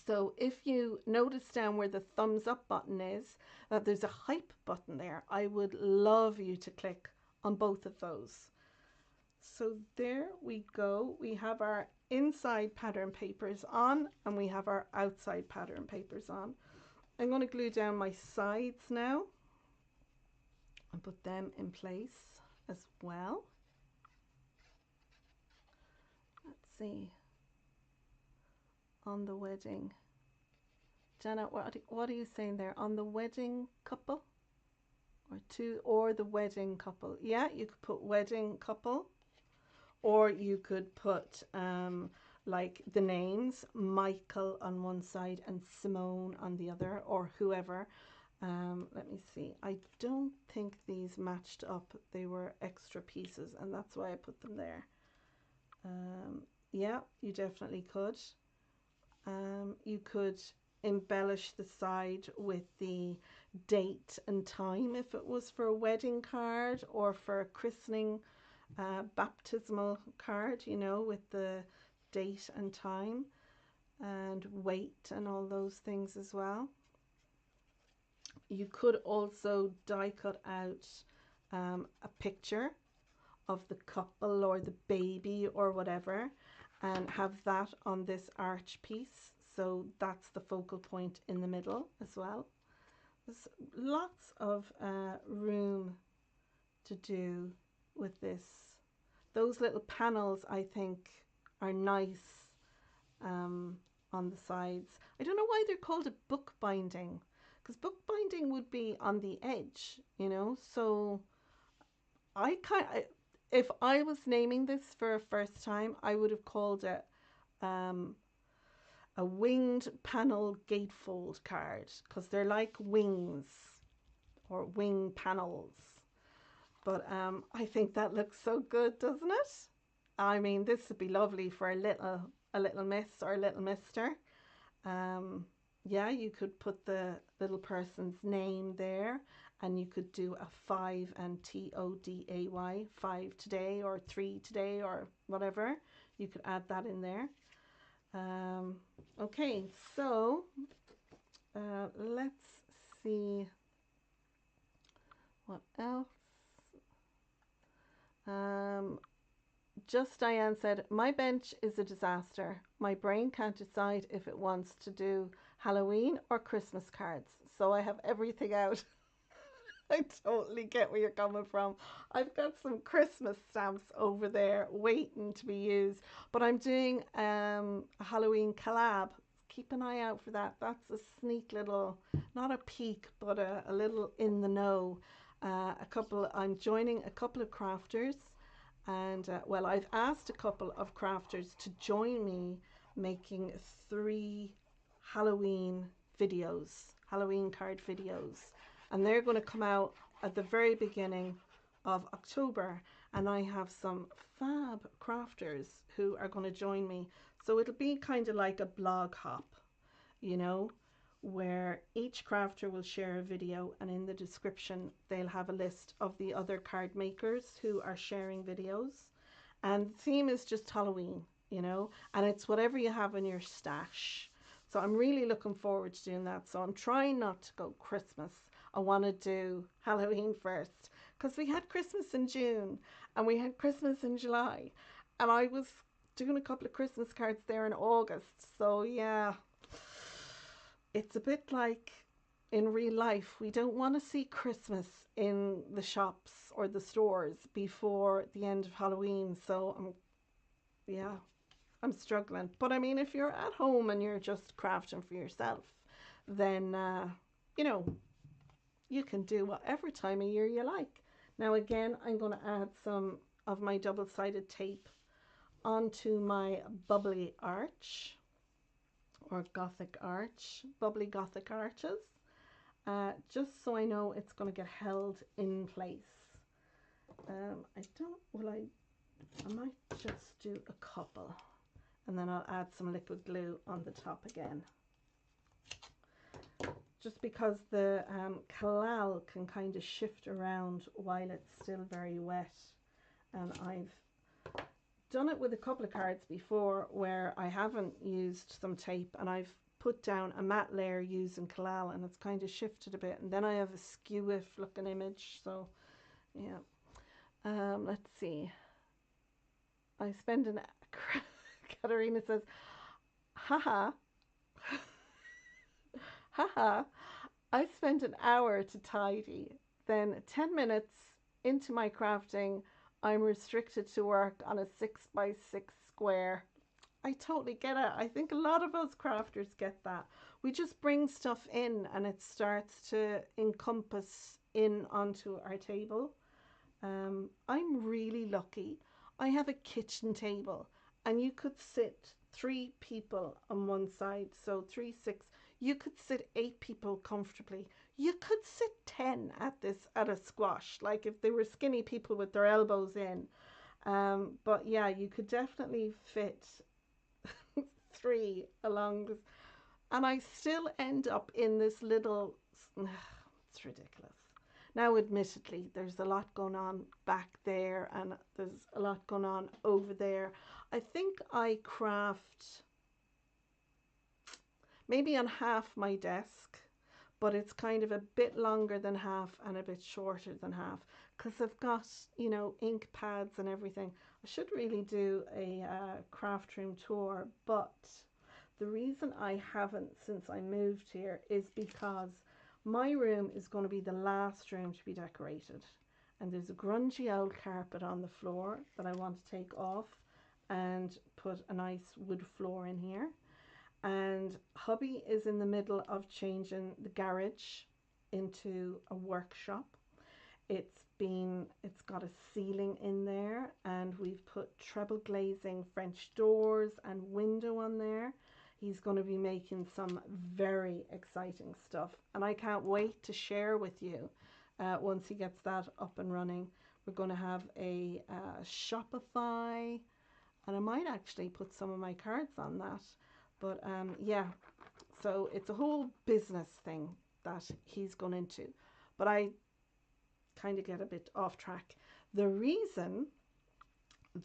S1: so if you notice down where the thumbs up button is, that there's a hype button there, I would love you to click on both of those. So there we go. We have our inside pattern papers on and we have our outside pattern papers on. I'm going to glue down my sides now and put them in place as well. Let's see. On the wedding. Jenna, what are you saying there? On the wedding couple? Or the wedding couple? Yeah, you could put wedding couple. Or you could put like the names, Michael on one side and Simone on the other, or whoever. Let me see. I don't think these matched up. They were extra pieces, and that's why I put them there. Yeah, you definitely could. You could embellish the side with the date and time if it was for a wedding card or for a christening baptismal card, you know, with the date and time and weight and all those things as well. You could also die cut out a picture of the couple or the baby or whatever and have that on this arch piece, so that's the focal point in the middle as well. There's lots of room to do with this. Those little panels, I think, are nice on the sides. I don't know why they're called a book binding, because book binding would be on the edge, you know. So if I was naming this for a first time, I would have called it a winged panel gatefold card, because they're like wings or wing panels. But I think that looks so good, doesn't it? I mean, this would be lovely for a little miss or a little mister. Yeah, you could put the little person's name there, and you could do a 5 and TODAY, 5 today or 3 today or whatever. You could add that in there. Okay, so let's see what else. Just Diane said, my bench is a disaster. My brain can't decide if it wants to do Halloween or Christmas cards, so I have everything out. I totally get where you're coming from. I've got some Christmas stamps over there waiting to be used, but I'm doing a Halloween collab. Keep an eye out for that. That's a sneak little, not a peek, but a little in the know. I'm joining a couple of crafters, and well, I've asked a couple of crafters to join me making 3 Halloween videos, Halloween card videos, and they're going to come out at the very beginning of October, and I have some fab crafters who are going to join me. So it'll be kind of like a blog hop, you know, where each crafter will share a video, and in the description they'll have a list of the other card makers who are sharing videos, and the theme is just Halloween. you know, and it's whatever you have in your stash. So I'm really looking forward to doing that. So I'm trying not to go Christmas. I want to do Halloween first because we had Christmas in June and we had Christmas in July, and I was doing a couple of Christmas cards there in August. So yeah, it's a bit like in real life. We don't want to see Christmas in the shops or the stores before the end of Halloween. So yeah, I'm struggling. But I mean, if you're at home and you're just crafting for yourself, then you know, you can do whatever time of year you like. Now again, I'm going to add some of my double-sided tape onto my bubbly arch or gothic arch, bubbly gothic arches, just so I know it's going to get held in place. I don't, I might just do a couple, and then I'll add some liquid glue on the top again. Just because the collal can kind of shift around while it's still very wet. And I've done it with a couple of cards before where I haven't used some tape and I've put down a matte layer using collal and it's kind of shifted a bit, and then I have a skewiff looking image. So yeah, let's see. I spend an Katarina says, haha, haha, I spent an hour to tidy, then 10 minutes into my crafting, I'm restricted to work on a 6x6 square. I totally get it. I think a lot of us crafters get that. We just bring stuff in and it starts to encompass in onto our table. I'm really lucky. I have a kitchen table and you could sit 3 people on one side, so 3, 6. You could sit 8 people comfortably. You could sit 10 at this at a squash, like if they were skinny people with their elbows in. But yeah, you could definitely fit 3 along this, and I still end up in this little. It's ridiculous. Now, admittedly, there's a lot going on back there, and there's a lot going on over there. I think I craft maybe on half my desk, but it's kind of a bit longer than half and a bit shorter than half because I've got, you know, ink pads and everything. I should really do a craft room tour, but the reason I haven't since I moved here is because my room is going to be the last room to be decorated, and there's a grungy old carpet on the floor that I want to take off and put a nice wood floor in here. And hubby is in the middle of changing the garage into a workshop. It's got a ceiling in there, and we've put treble glazing French doors and window on there. He's going to be making some very exciting stuff, and I can't wait to share with you once he gets that up and running. We're going to have a Shopify, and I might actually put some of my cards on that. But yeah, so it's a whole business thing that he's gone into. But I kind of get a bit off track. The reason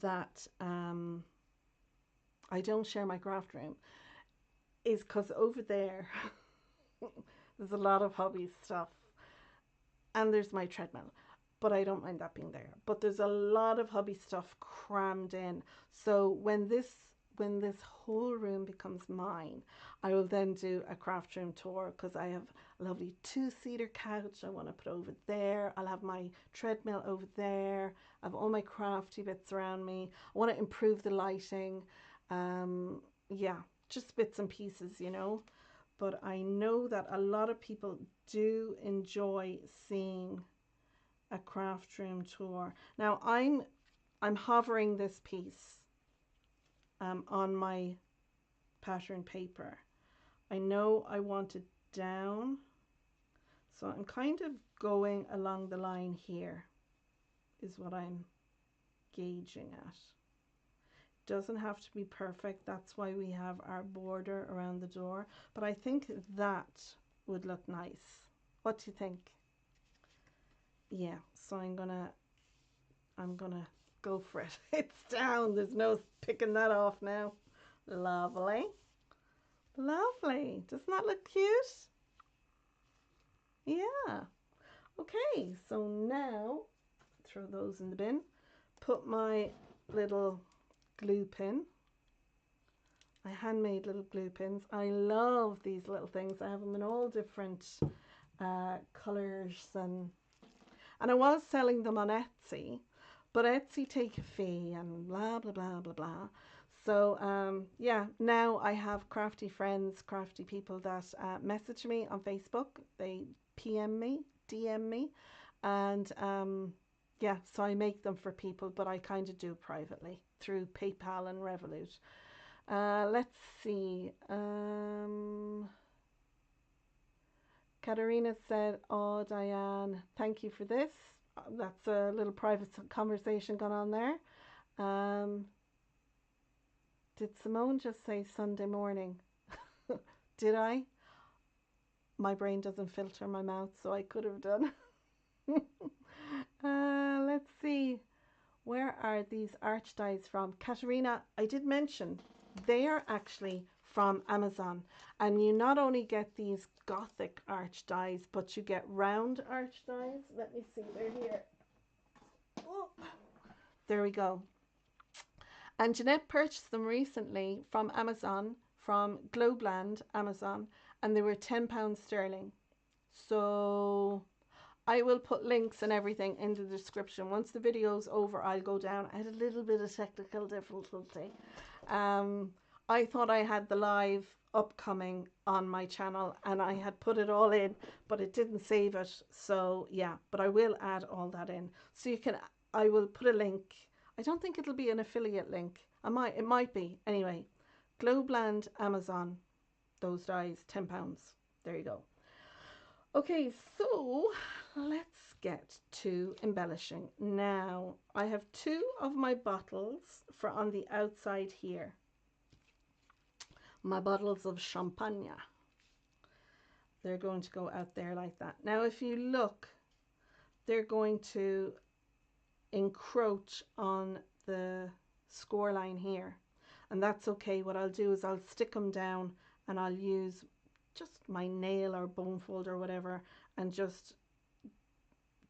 S1: that I don't share my craft room is because over there there's a lot of hobby stuff, and there's my treadmill, but I don't mind that being there. But there's a lot of hobby stuff crammed in. So when this whole room becomes mine, I will then do a craft room tour because I have a lovely 2-seater couch I want to put over there. I'll have my treadmill over there. I have all my crafty bits around me. I want to improve the lighting. Yeah, just bits and pieces, you know. But I know that a lot of people do enjoy seeing a craft room tour. Now I'm hovering this piece on my pattern paper. I know I want it down, so I'm kind of going along the line here is what I'm gauging at. Doesn't have to be perfect, that's why we have our border around the door, but I think that would look nice. What do you think? Yeah, so I'm gonna Go for it. It's down. There's no picking that off now. Lovely. Lovely. Doesn't that look cute? Yeah. Okay, so now throw those in the bin. Put my little glue pin. My handmade little glue pins. I love these little things. I have them in all different colours, and I was selling them on Etsy, but Etsy take a fee and blah blah blah blah blah. So yeah, now I have crafty friends, crafty people that message me on Facebook. They PM me, DM me, and yeah, so I make them for people, but I kind of do it privately through PayPal and Revolut. Let's see. Katerina said, "Oh, Diane, thank you for this." That's a little private conversation going on there. Did Simone just say Sunday morning? Did I? My brain doesn't filter my mouth, so I could have done. Let's see. Where are these arch dies from? Katerina, I did mention they are actually from Amazon. And you not only get these gothic arch dies, but you get round arch dies. Let me see, they're here. Oh, there we go. And Jeanette purchased them recently from Amazon, from Globeland Amazon, and they were £10 sterling. So I will put links and everything in the description. Once the video's over, I'll go down. I had a little bit of technical difficulty. I thought I had the live upcoming on my channel and I had put it all in, but it didn't save it. So yeah, but I will add all that in. So you can, I will put a link. I don't think it'll be an affiliate link. It might be. Anyway, Globeland Amazon, those dies, £10. There you go. Okay, so let's get to embellishing. Now, I have two of my bottles for on the outside here. My bottles of champagne. They're going to go out there like that. Now, if you look, they're going to encroach on the score line here. And that's okay. What I'll do is I'll stick them down and I'll use just my nail or bone folder or whatever and just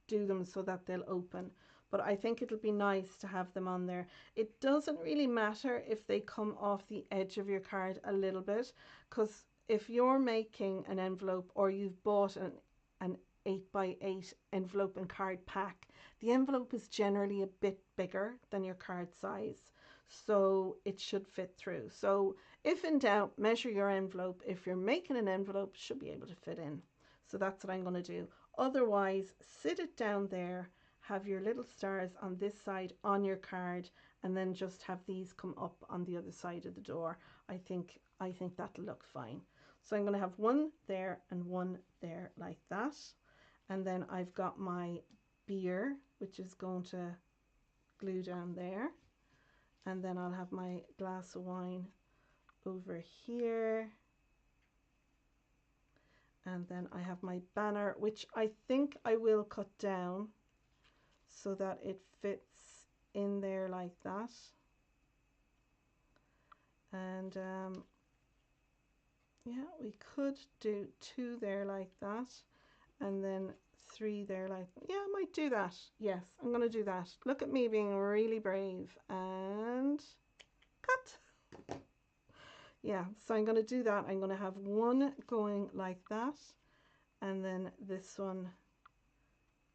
S1: do them so that they'll open. But I think it'll be nice to have them on there. It doesn't really matter if they come off the edge of your card a little bit, because if you're making an envelope or you've bought an 8x8 envelope and card pack, the envelope is generally a bit bigger than your card size, so it should fit through. So if in doubt, measure your envelope. If you're making an envelope, it should be able to fit in. So that's what I'm going to do. Otherwise, sit it down there, have your little stars on this side on your card, and then just have these come up on the other side of the door. I think that'll look fine. So I'm going to have one there and one there like that. And then I've got my beer, which is going to glue down there. And then I'll have my glass of wine over here. And then I have my banner, which I think I will cut down so that it fits in there like that. And yeah, we could do two there like that, and then three there like, yeah, I might do that. Yes, I'm going to do that. Look at me being really brave. And cut. Yeah, so I'm going to do that. I'm going to have one going like that, and then this one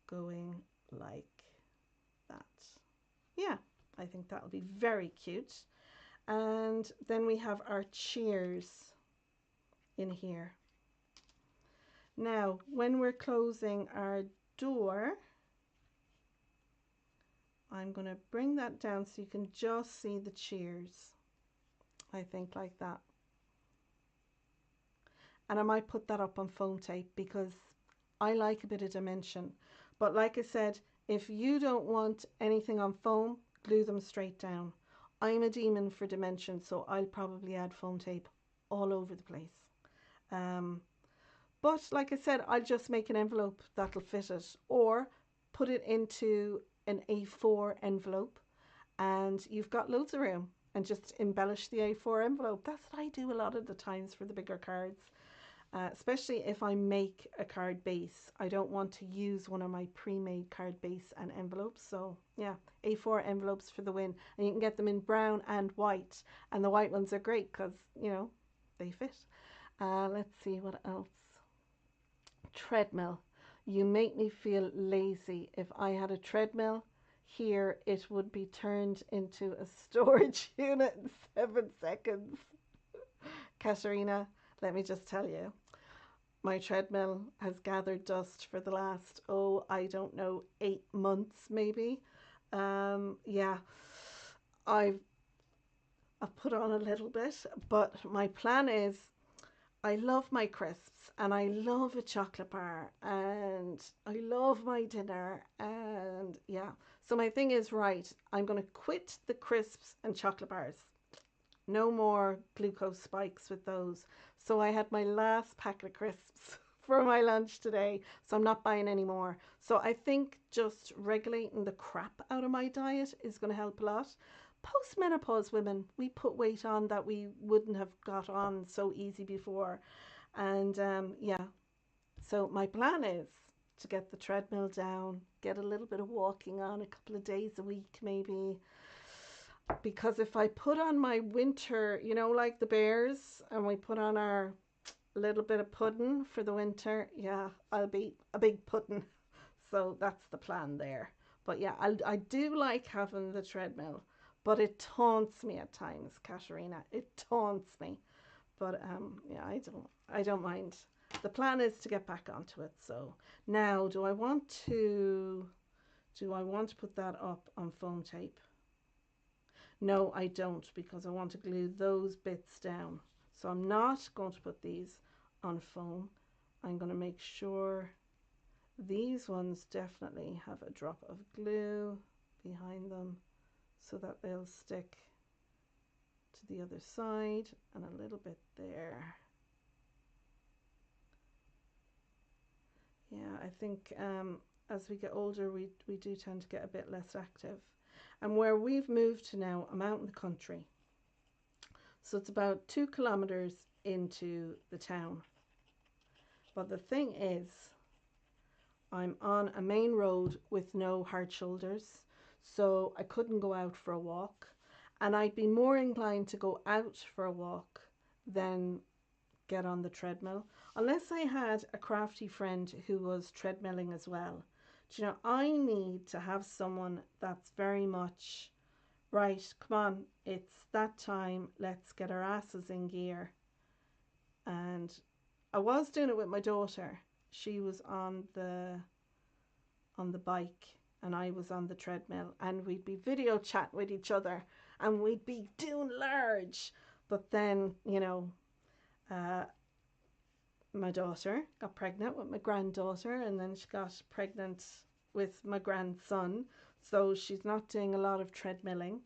S1: going like that. Yeah, I think that'll be very cute. And then we have our cheers in here. Now, when we're closing our door, I'm going to bring that down so you can just see the cheers. I think like that. And I might put that up on foam tape because I like a bit of dimension. But like I said, if you don't want anything on foam, glue them straight down. I'm a demon for dimension, so I'll probably add foam tape all over the place. But like I said, I'll just make an envelope that'll fit it, or put it into an A4 envelope and you've got loads of room, and just embellish the A4 envelope. That's what I do a lot of the times for the bigger cards. Especially if I make a card base, I don't want to use one of my pre-made card base and envelopes. So yeah, A4 envelopes for the win. And you can get them in brown and white, and the white ones are great because, you know, they fit. Let's see what else. Treadmill. You make me feel lazy. If I had a treadmill here, it would be turned into a storage unit in 7 seconds. Katerina, let me just tell you, my treadmill has gathered dust for the last, oh, I don't know, 8 months maybe. Yeah, I've put on a little bit, but my plan is, I love my crisps and I love a chocolate bar and I love my dinner, and yeah. So my thing is, right, I'm going to quit the crisps and chocolate bars. No more glucose spikes with those. So I had my last packet of crisps for my lunch today, so I'm not buying any more. So I think just regulating the crap out of my diet is going to help a lot. Post-menopause women, we put weight on that we wouldn't have got on so easy before. And yeah, so my plan is to get the treadmill down, get a little bit of walking on a couple of days a week maybe, because if I put on my winter, you know, like the bears, and we put on our little bit of pudding for the winter, yeah, I'll be a big pudding. So that's the plan there. But yeah, I do like having the treadmill, but it taunts me at times, Katerina. It taunts me. But yeah, I don't mind. The plan is to get back onto it. So now, do I want to put that up on foam tape? No, I don't, because I want to glue those bits down. So I'm not going to put these on foam. I'm going to make sure these ones definitely have a drop of glue behind them so that they'll stick to the other side, and a little bit there. Yeah, I think as we get older, we do tend to get a bit less active. And where we've moved to now, I'm out in the country. So it's about 2 kilometers into the town. But the thing is, I'm on a main road with no hard shoulders, so I couldn't go out for a walk. And I'd be more inclined to go out for a walk than get on the treadmill, unless I had a crafty friend who was treadmilling as well. Do you know, I need to have someone that's very much, right, come on, it's that time, let's get our asses in gear. And I was doing it with my daughter. She was on the bike and I was on the treadmill, and we'd be video chat with each other and we'd be doing large. But then, you know, my daughter got pregnant with my granddaughter, and then she got pregnant with my grandson. So she's not doing a lot of treadmilling,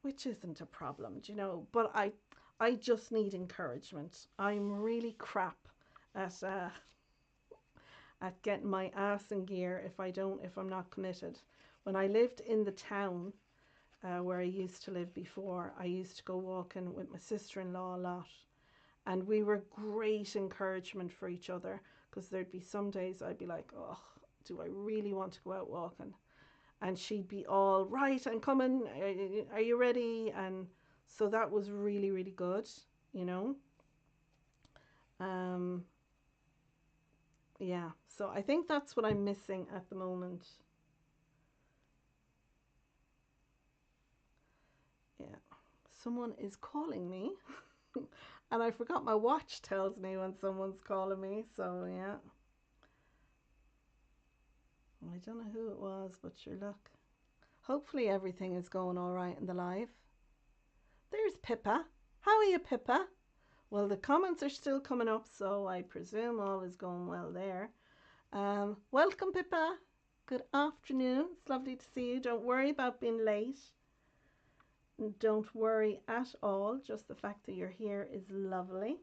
S1: which isn't a problem, do you know? But I just need encouragement. I'm really crap at getting my ass in gear if I'm not committed. When I lived in the town where I used to live before, I used to go walking with my sister-in-law a lot, and we were great encouragement for each other, because there'd be some days I'd be like, oh, do I really want to go out walking? And she'd be all, right, I'm coming, are you ready? And so that was really, really good, you know. Yeah, so I think that's what I'm missing at the moment. Yeah, someone is calling me. And I forgot my watch tells me when someone's calling me, so yeah. I don't know who it was, but sure, look. Hopefully everything is going all right in the live. There's Pippa. How are you, Pippa? Well, the comments are still coming up, so I presume all is going well there. Welcome, Pippa. Good afternoon. It's lovely to see you. Don't worry about being late. Don't worry at all. Just the fact that you're here is lovely.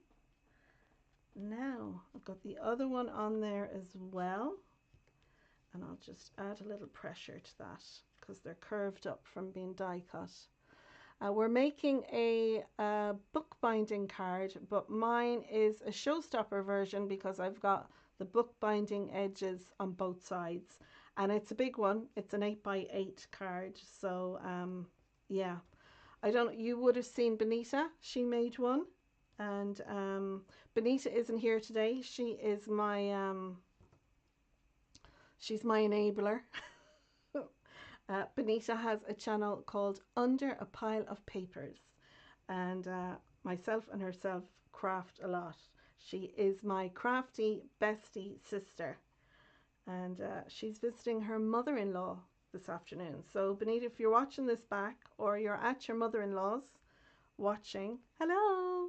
S1: Now, I've got the other one on there as well. And I'll just add a little pressure to that, because they're curved up from being die cut. We're making a bookbinding card, but mine is a showstopper version because I've got the bookbinding edges on both sides, and it's a big one. It's an 8x8 card, so yeah. I don't. You would have seen Benita. She made one, and Benita isn't here today. She is my she's my enabler. Benita has a channel called Under a Pile of Papers, and myself and herself craft a lot. She is my crafty bestie sister, and she's visiting her mother-in-law this afternoon. So Benita, if you're watching this back or you're at your mother-in-law's watching, hello.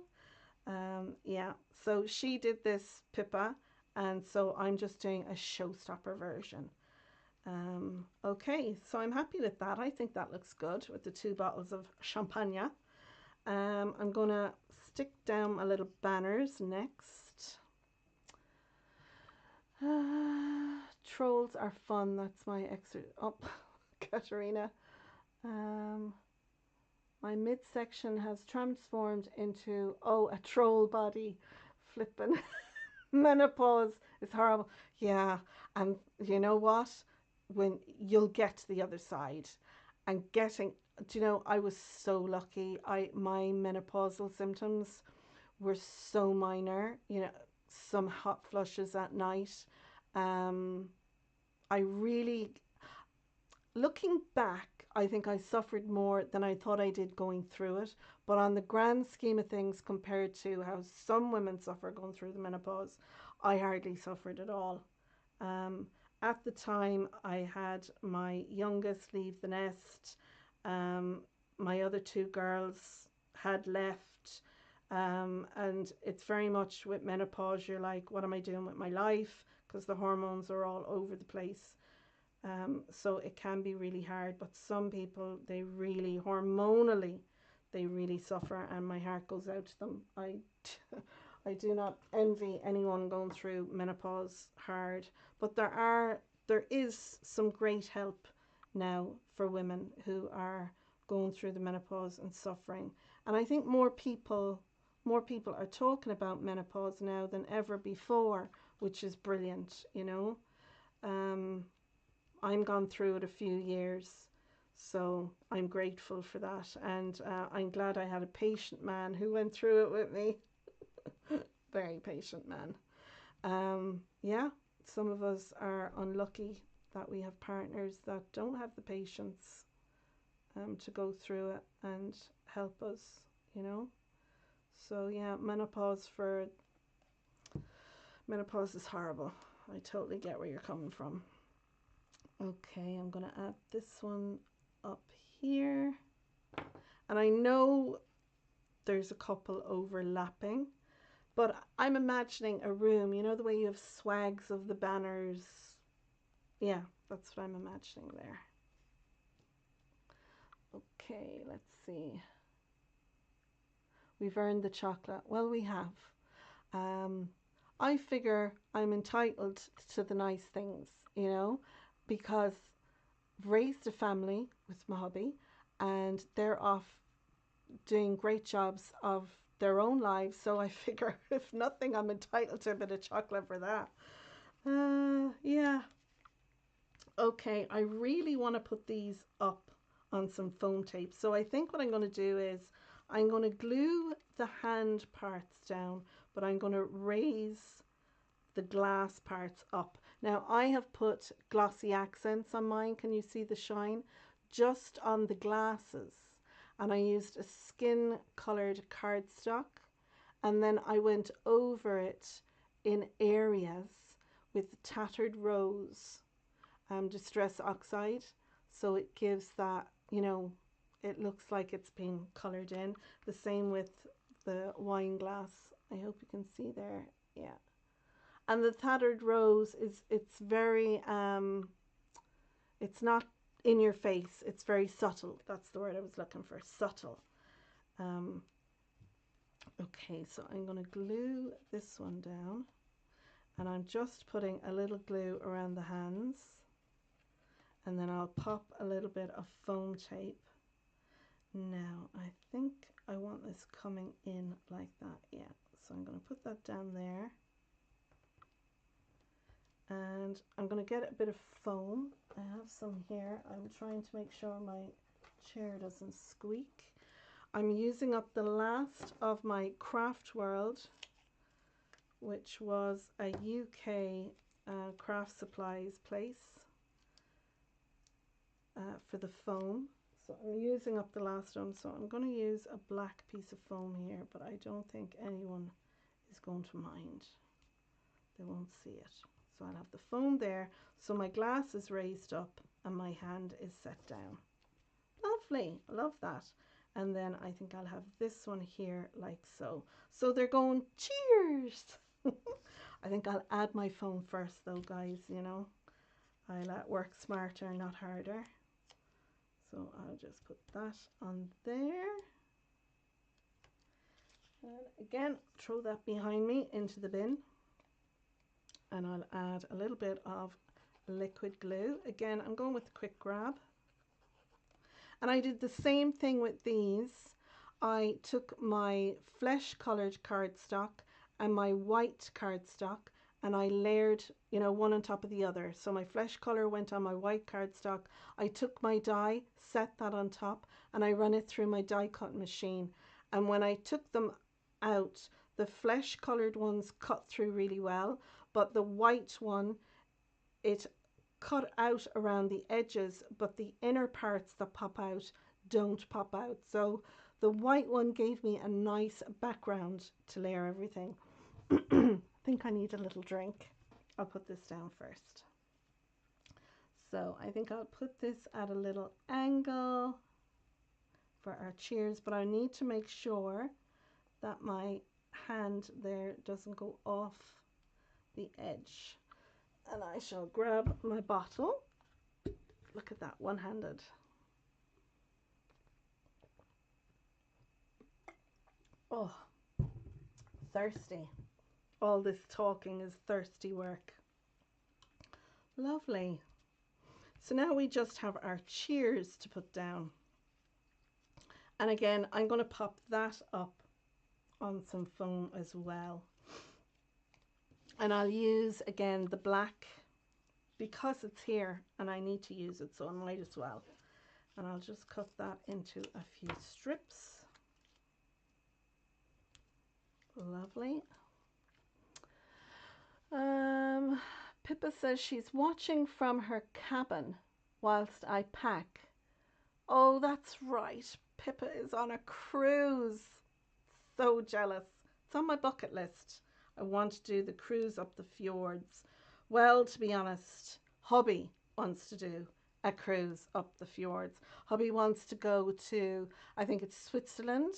S1: Yeah, so she did this Pippa, and so I'm just doing a showstopper version. Okay, so I'm happy with that. I think that looks good with the 2 bottles of champagne. I'm gonna stick down my little banners next. Trolls are fun. That's my extra. Oh, Katerina. My midsection has transformed into, oh, a troll body. Flippin'. Menopause is horrible. Yeah, and you know what? When you'll get to the other side, and getting, do you know, I was so lucky. My menopausal symptoms were so minor. You know, some hot flushes at night. I really, looking back, I think I suffered more than I thought I did going through it. But on the grand scheme of things, compared to how some women suffer going through the menopause, I hardly suffered at all. At the time, I had my youngest leave the nest. My other 2 girls had left. And it's very much with menopause, you're like, what am I doing with my life? Because the hormones are all over the place. So it can be really hard, but some people, they really, hormonally, they really suffer, and my heart goes out to them. I do not envy anyone going through menopause hard, but there is some great help now for women who are going through the menopause and suffering. And I think more people are talking about menopause now than ever before, which is brilliant, you know. I'm gone through it a few years, so I'm grateful for that, and I'm glad I had a patient man who went through it with me. Very patient man. Yeah, some of us are unlucky that we have partners that don't have the patience to go through it and help us, you know. So yeah, menopause is horrible. I totally get where you're coming from. Okay, I'm going to add this one up here. And I know there's a couple overlapping, but I'm imagining a room, you know, the way you have swags of the banners. Yeah, that's what I'm imagining there. Okay, let's see. We've earned the chocolate. Well, we have. I figure I'm entitled to the nice things, you know, because I've raised a family with my hubby, and they're off doing great jobs of their own lives. So I figure, if nothing, I'm entitled to a bit of chocolate for that. Yeah. Okay, I really want to put these up on some foam tape. So I think what I'm going to do is I'm going to glue the hand parts down, but I'm going to raise the glass parts up. Now I have put glossy accents on mine. Can you see the shine? Just on the glasses. And I used a skin colored cardstock, and then I went over it in areas with tattered rose distress oxide, so it gives that, you know, it looks like it's been colored in. The same with the wine glass. I hope you can see there. Yeah. And the tattered rose is, it's very it's not in your face, it's very subtle. That's the word I was looking for, subtle. Okay, so I'm going to glue this one down, and I'm just putting a little glue around the hands, and then I'll pop a little bit of foam tape. Now I think I want this coming in like that. Yeah, so I'm going to put that down there, and I'm going to get a bit of foam. I have some here. I'm trying to make sure my chair doesn't squeak. I'm using up the last of my Craft World, which was a UK craft supplies place for the foam. So I'm using up the last one, so I'm going to use a black piece of foam here, but I don't think anyone is going to mind. They won't see it. So I'll have the foam there, so my glass is raised up and my hand is set down. Lovely, I love that. And then I think I'll have this one here like so. So they're going, cheers! I think I'll add my foam first though, guys, you know. I'll work smarter, not harder. So I'll just put that on there. And again, throw that behind me into the bin. And I'll add a little bit of liquid glue. Again, I'm going with a quick grab. And I did the same thing with these. I took my flesh colored cardstock and my white cardstock, and I layered, you know, one on top of the other. So my flesh color went on my white cardstock. I took my die, set that on top, and I run it through my die cut machine. And when I took them out, the flesh colored ones cut through really well, but the white one, it cut out around the edges, but the inner parts that pop out don't pop out. So the white one gave me a nice background to layer everything. I think I need a little drink. I'll put this down first. So I think I'll put this at a little angle for our cheers, but I need to make sure that my hand there doesn't go off the edge. And I shall grab my bottle. Look at that, one-handed. Oh, thirsty. All this talking is thirsty work. Lovely. So now we just have our cheers to put down. And again, I'm going to pop that up on some foam as well. And I'll use, again, the black because it's here and I need to use it, so I might as well. And I'll just cut that into a few strips. Lovely. Pippa says she's watching from her cabin whilst I pack. Oh, that's right. Pippa is on a cruise. So jealous. It's on my bucket list. I want to do the cruise up the fjords. Well, to be honest, hubby wants to do a cruise up the fjords. Hubby wants to go to, I think it's Switzerland.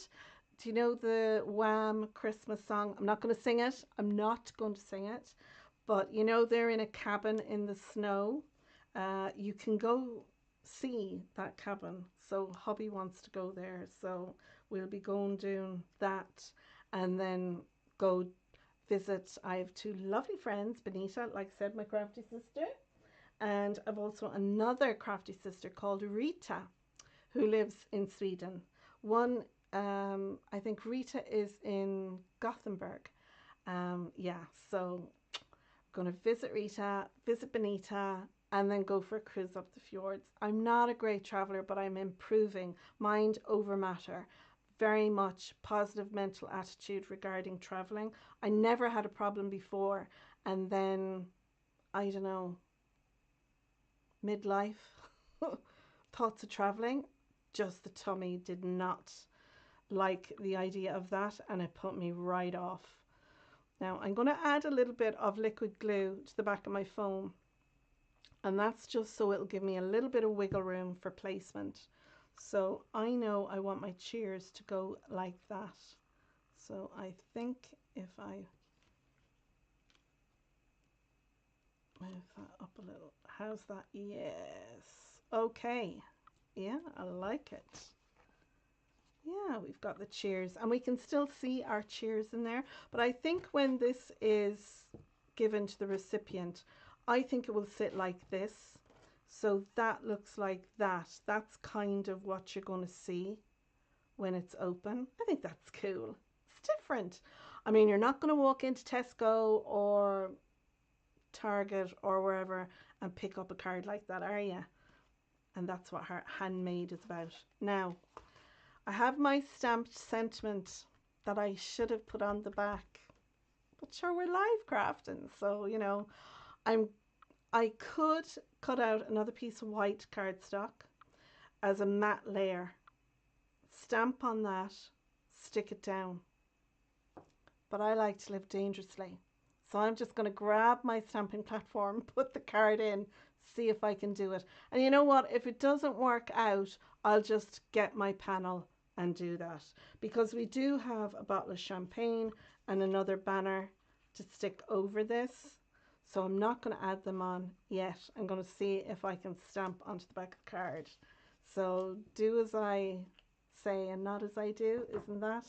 S1: Do you know the Wham Christmas song? I'm not going to sing it. I'm not going to sing it. But you know, they're in a cabin in the snow. You can go see that cabin. So hubby wants to go there. So we'll be going doing that and then go visit. I have two lovely friends, Benita, like I said, my crafty sister. And I've also another crafty sister called Rita, who lives in Sweden. One, I think Rita is in Gothenburg. Yeah, so I'm going to visit Rita, visit Benita, and then go for a cruise up the fjords. I'm not a great traveler, but I'm improving. Mind over matter. Very much positive mental attitude regarding traveling. I never had a problem before, and then, I don't know, midlife, thoughts of traveling, just the tummy did not like the idea of that, and it put me right off. Now I'm going to add a little bit of liquid glue to the back of my foam, and that's just so it'll give me a little bit of wiggle room for placement. So I know I want my cheers to go like that. So I think if I move that up a little, how's that? Yes. Okay. Yeah, I like it. Yeah, we've got the cheers, and we can still see our cheers in there. But I think when this is given to the recipient, I think it will sit like this. So that looks like that. That's kind of what you're going to see when it's open. I think that's cool. It's different. I mean, you're not going to walk into Tesco or Target or wherever and pick up a card like that, are you? And that's what her handmade is about. Now, I have my stamped sentiment that I should have put on the back. But sure, we're live crafting, so you know, I could cut out another piece of white cardstock as a matte layer, stamp on that, stick it down. But I like to live dangerously. So I'm just going to grab my stamping platform, put the card in, see if I can do it. And you know what? If it doesn't work out, I'll just get my panel and do that. Because we do have a bottle of champagne and another banner to stick over this. So I'm not going to add them on yet. I'm going to see if I can stamp onto the back of the card. So do as I say and not as I do. Isn't that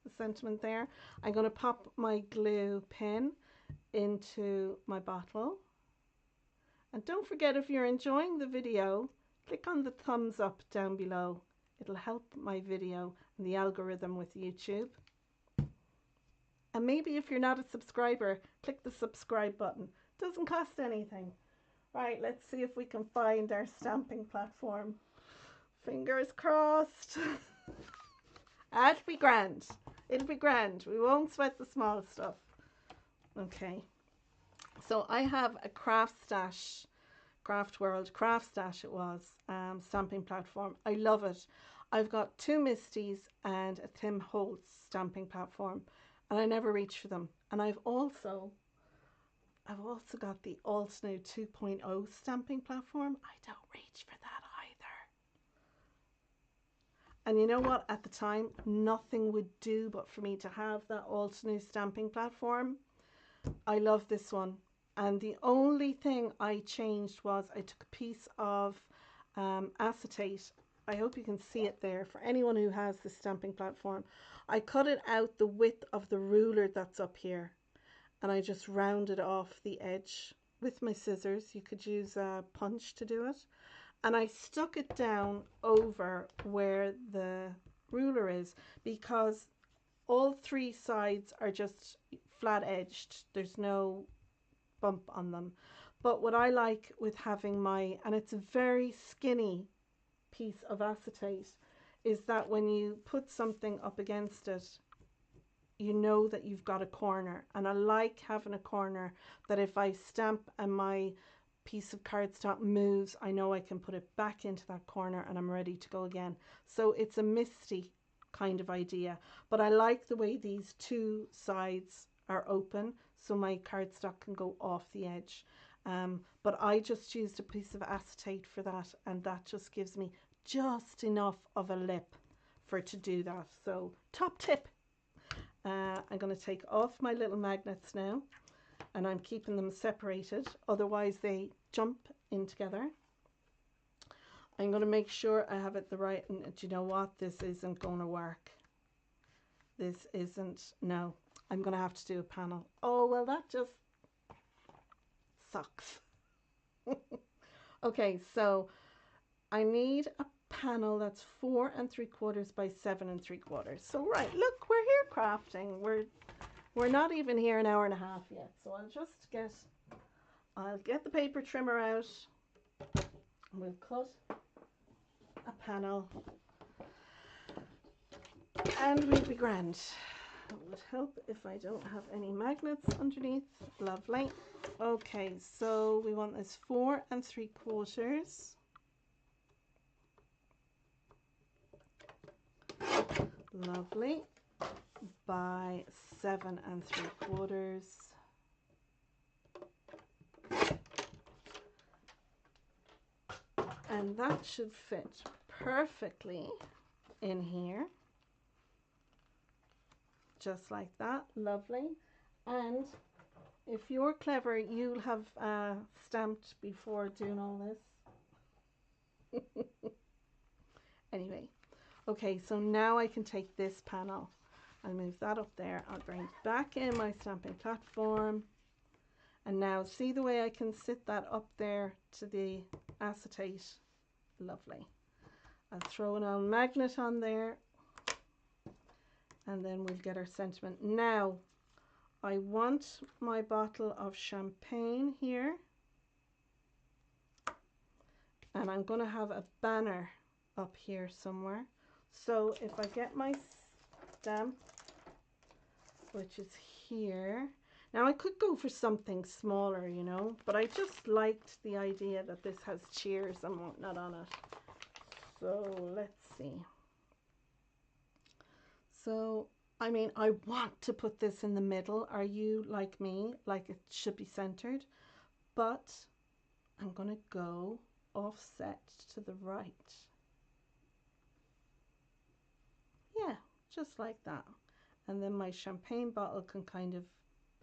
S1: the sentiment there? I'm going to pop my glue pin into my bottle. And don't forget, if you're enjoying the video, click on the thumbs up down below. It'll help my video and the algorithm with YouTube. And maybe if you're not a subscriber, click the subscribe button. Doesn't cost anything. Right, let's see if we can find our stamping platform. Fingers crossed. It'll be grand. It'll be grand. We won't sweat the small stuff. Okay. So I have a Craft Stash it was, stamping platform. I love it. I've got two Misties and a Tim Holtz stamping platform, and I never reach for them. And I've also got the Altnu 2.0 stamping platform. I don't reach for that either. And you know what? At the time, nothing would do but for me to have that Altnu stamping platform. I love this one. And the only thing I changed was I took a piece of acetate. I hope you can see it there for anyone who has the stamping platform. I cut it out the width of the ruler that's up here, and I just rounded off the edge with my scissors. You could use a punch to do it. And I stuck it down over where the ruler is, because all three sides are just flat edged. There's no bump on them. But what I like with having and it's a very skinny piece of acetate, is that when you put something up against it, you know that you've got a corner. And I like having a corner that if I stamp and my piece of cardstock moves, I know I can put it back into that corner and I'm ready to go again. So it's a misty kind of idea, but I like the way these two sides are open, so my cardstock can go off the edge. But I just used a piece of acetate for that, and that just gives me just enough of a lip for it to do that. So top tip. I'm going to take off my little magnets now, and I'm keeping them separated, otherwise they jump in together. I'm going to make sure I have it the right, and do you know what? This isn't going to work. This isn't, no. I'm going to have to do a panel. Oh, well, that just sucks. Okay, so I need a panel that's 4 3/4 by 7 3/4. So right, look, we're here crafting. We're not even here an hour and a half yet. So I'll get the paper trimmer out. We'll cut a panel, and we'll be grand. It would help if I don't have any magnets underneath. Lovely. Okay, so we want this 4 3/4. Lovely. By 7 3/4. And that should fit perfectly in here. Just like that. Lovely. And if you're clever, you'll have stamped before doing all this. Anyway, okay, so now I can take this panel. I'll move that up there. I'll bring back in my stamping platform. And now see the way I can sit that up there to the acetate. Lovely. I'll throw an old magnet on there, and then we'll get our sentiment. Now, I want my bottle of champagne here, and I'm going to have a banner up here somewhere. So if I get my stamp, which is here. Now I could go for something smaller, you know, but I just liked the idea that this has cheers and whatnot on it. So let's see. So, I mean, I want to put this in the middle. Are you like me? Like it should be centered, but I'm going to go offset to the right. Yeah, just like that. And then my champagne bottle can kind of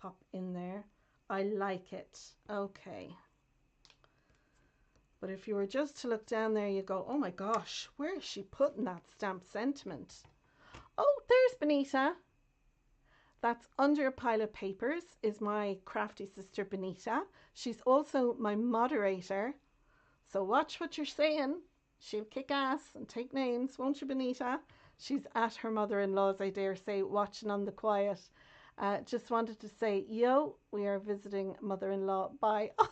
S1: pop in there. I like it. Okay. But if you were just to look down there, you go, oh my gosh, where is she putting that stamp sentiment? Oh, there's Benita. That's under a pile of papers is my crafty sister Benita. She's also my moderator. So watch what you're saying. She'll kick ass and take names, won't you, Benita? She's at her mother-in-law's, I dare say, watching on the quiet. Just wanted to say, yo, we are visiting mother-in-law. Bye. Oh,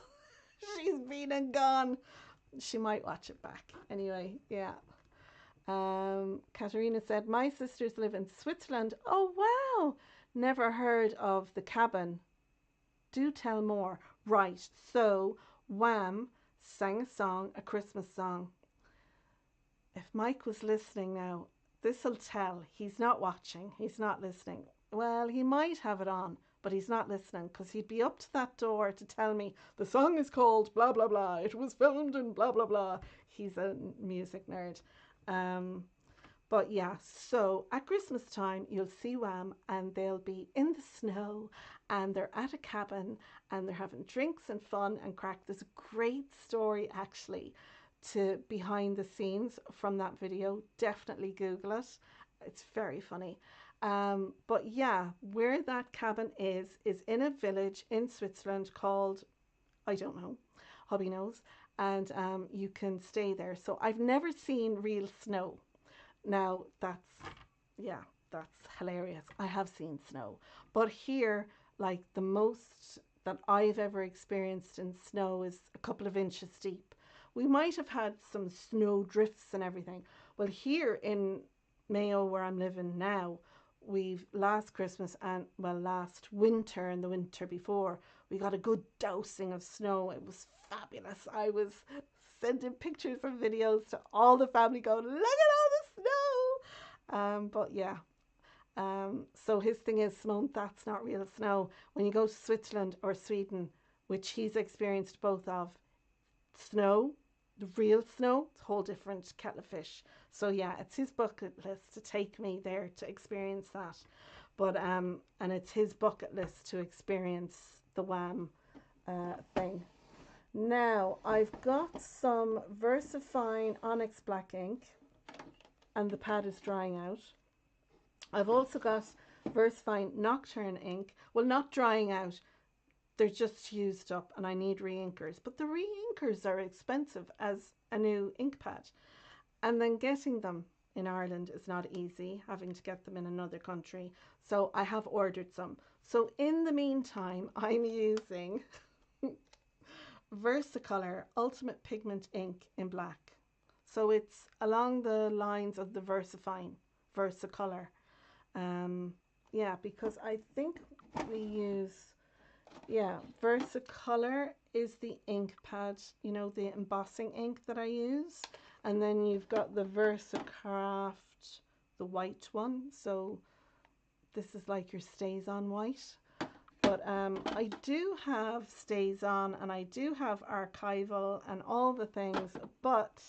S1: she's been and gone. She might watch it back. Anyway, yeah. Katerina said, my sisters live in Switzerland. Oh, wow. Never heard of the cabin. Do tell more. Right. So, Wham sang a song, a Christmas song. If Mike was listening now, this'll tell. He's not watching. He's not listening. Well, he might have it on, but he's not listening because he'd be up to that door to tell me the song is called blah, blah, blah. It was filmed in blah, blah, blah. He's a music nerd. But yeah, so at Christmas time, you'll see Wham and they'll be in the snow and they're at a cabin and they're having drinks and fun and crack. There's a great story actually to behind the scenes from that video. Definitely Google it. It's very funny. But yeah, where that cabin is in a village in Switzerland called, I don't know, hubby knows, and you can stay there. So I've never seen real snow. Now that's hilarious. I have seen snow, but here, like the most that I've ever experienced in snow is a couple of inches deep. We might have had some snow drifts and everything. Well, here in Mayo, where I'm living now, we've last Christmas and well last winter and the winter before, we got a good dousing of snow. It was fabulous. I was sending pictures and videos to all the family going, look at all the snow. But yeah, so his thing is, Simone, that's not real snow. When you go to Switzerland or Sweden, which he's experienced both of, snow, the real snow, it's a whole different kettle of fish. So yeah, it's his bucket list to take me there to experience that. But and it's his bucket list to experience the Wham thing. Now I've got some VersaFine Onyx black ink and the pad is drying out. I've also got VersaFine Nocturne ink. Well, not drying out. They're just used up and I need re-inkers. But the re-inkers are expensive as a new ink pad. And then getting them in Ireland is not easy, having to get them in another country. So I have ordered some. So in the meantime, I'm using Versacolor Ultimate Pigment ink in black. So it's along the lines of the VersaFine Versacolor. Yeah, because I think we use, yeah, Versacolor is the ink pad, you know, the embossing ink that I use. And then you've got the VersaCraft, the white one. So this is like your Stays On white. But I do have Stays On and I do have Archival and all the things. But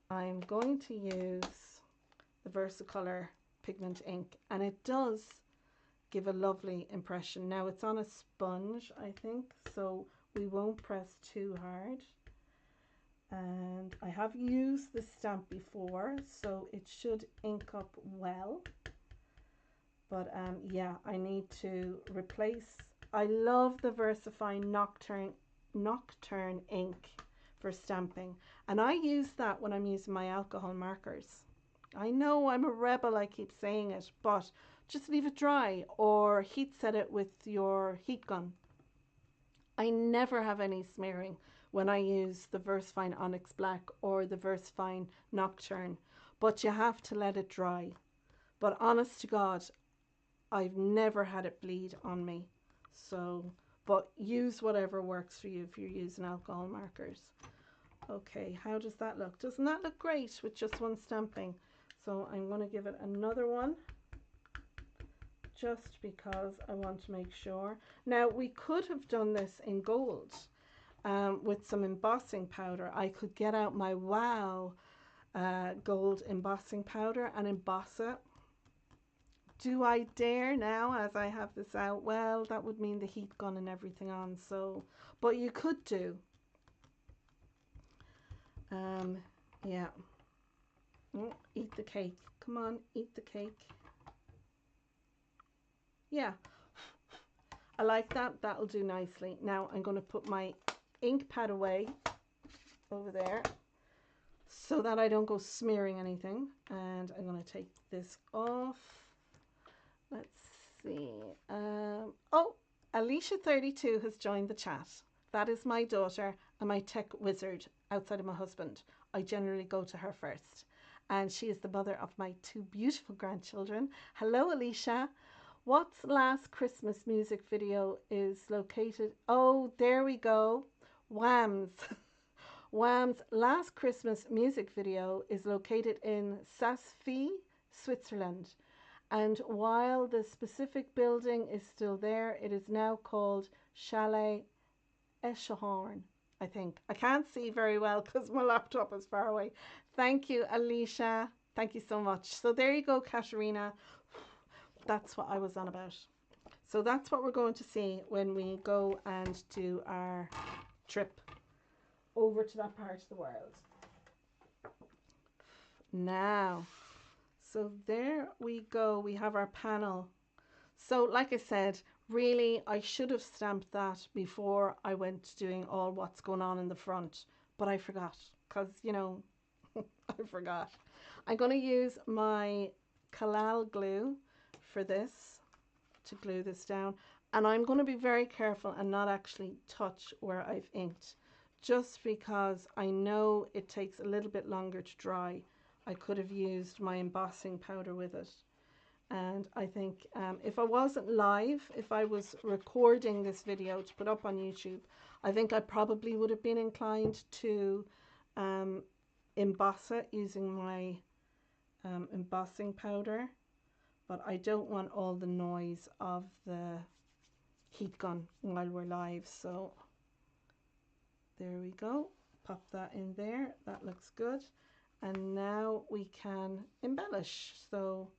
S1: I'm going to use the Versacolor pigment ink. And it does give a lovely impression. Now it's on a sponge, I think. So we won't press too hard. And I have used the stamp before, so it should ink up well. But yeah, I need to replace. I love the VersaFine Nocturne ink for stamping. And I use that when I'm using my alcohol markers. I know I'm a rebel, I keep saying it, but just leave it dry or heat set it with your heat gun. I never have any smearing when I use the Versafine Onyx Black or the Versafine Nocturne, but you have to let it dry. But honest to God, I've never had it bleed on me. So, but use whatever works for you if you're using alcohol markers. Okay, how does that look? Doesn't that look great with just one stamping? So I'm going to give it another one just because I want to make sure. Now we could have done this in gold with some embossing powder. I could get out my Wow gold embossing powder and emboss it. Do I dare now as I have this out? Well, that would mean the heat gun and everything on. So, but you could do. Yeah. Oh, eat the cake. Come on, eat the cake. Yeah. I like that. That'll do nicely. Now I'm going to put my ink pad away over there so that I don't go smearing anything. And I'm going to take this off. Let's see. Oh, Alicia32 has joined the chat. That is my daughter and my tech wizard outside of my husband. I generally go to her first. And she is the mother of my 2 beautiful grandchildren. Hello, Alicia. What's last Christmas music video is located? Oh, there we go. Wham's. Wham's last Christmas music video is located in Saas-Fee, Switzerland. And while the specific building is still there, it is now called Chalet Eschehorn, I think. I can't see very well because my laptop is far away. Thank you, Alicia. Thank you so much. So there you go, Katerina. That's what I was on about. So that's what we're going to see when we go and do our trip over to that part of the world. Now, so there we go. We have our panel. So like I said, really, I should have stamped that before I went doing all what's going on in the front. But I forgot because, you know, I forgot. I'm going to use my Kalal glue for this to glue this down. And I'm going to be very careful and not actually touch where I've inked. Just because I know it takes a little bit longer to dry. I could have used my embossing powder with it. And I think if I wasn't live, if I was recording this video to put up on YouTube, I think I probably would have been inclined to emboss it using my embossing powder. But I don't want all the noise of the heat gun while we're live. So there we go. Pop that in there. That looks good. And now we can embellish. So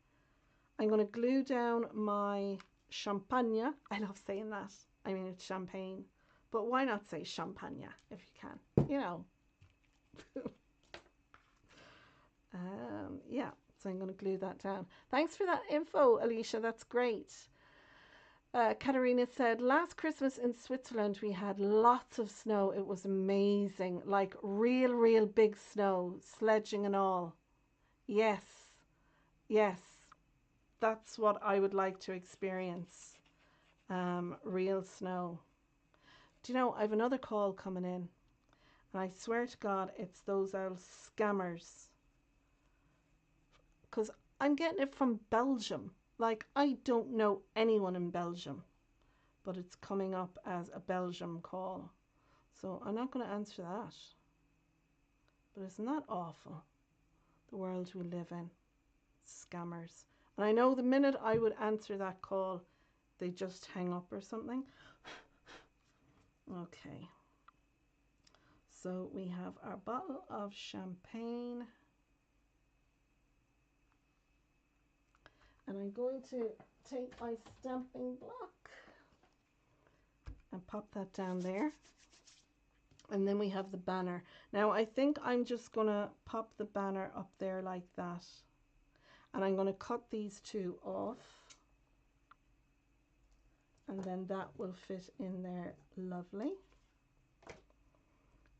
S1: I'm going to glue down my champagne. I love saying that. I mean, it's champagne. But why not say champagne if you can? You know. Yeah. So I'm going to glue that down. Thanks for that info, Alicia. That's great. Katerina said, last Christmas in Switzerland, we had lots of snow. It was amazing. Like real big snow, sledging and all. Yes. Yes. That's what I would like to experience. Real snow. Do you know, I have another call coming in. And I swear to God, it's those old scammers. Because I'm getting it from Belgium. Like, I don't know anyone in Belgium. But it's coming up as a Belgium call. So I'm not going to answer that. But isn't that awful? The world we live in. Scammers. And I know the minute I would answer that call, they just hang up or something. Okay. So we have our bottle of champagne. And I'm going to take my stamping block and pop that down there. And then we have the banner. Now I think I'm just going to pop the banner up there like that. And I'm going to cut these 2 off. And then that will fit in there lovely.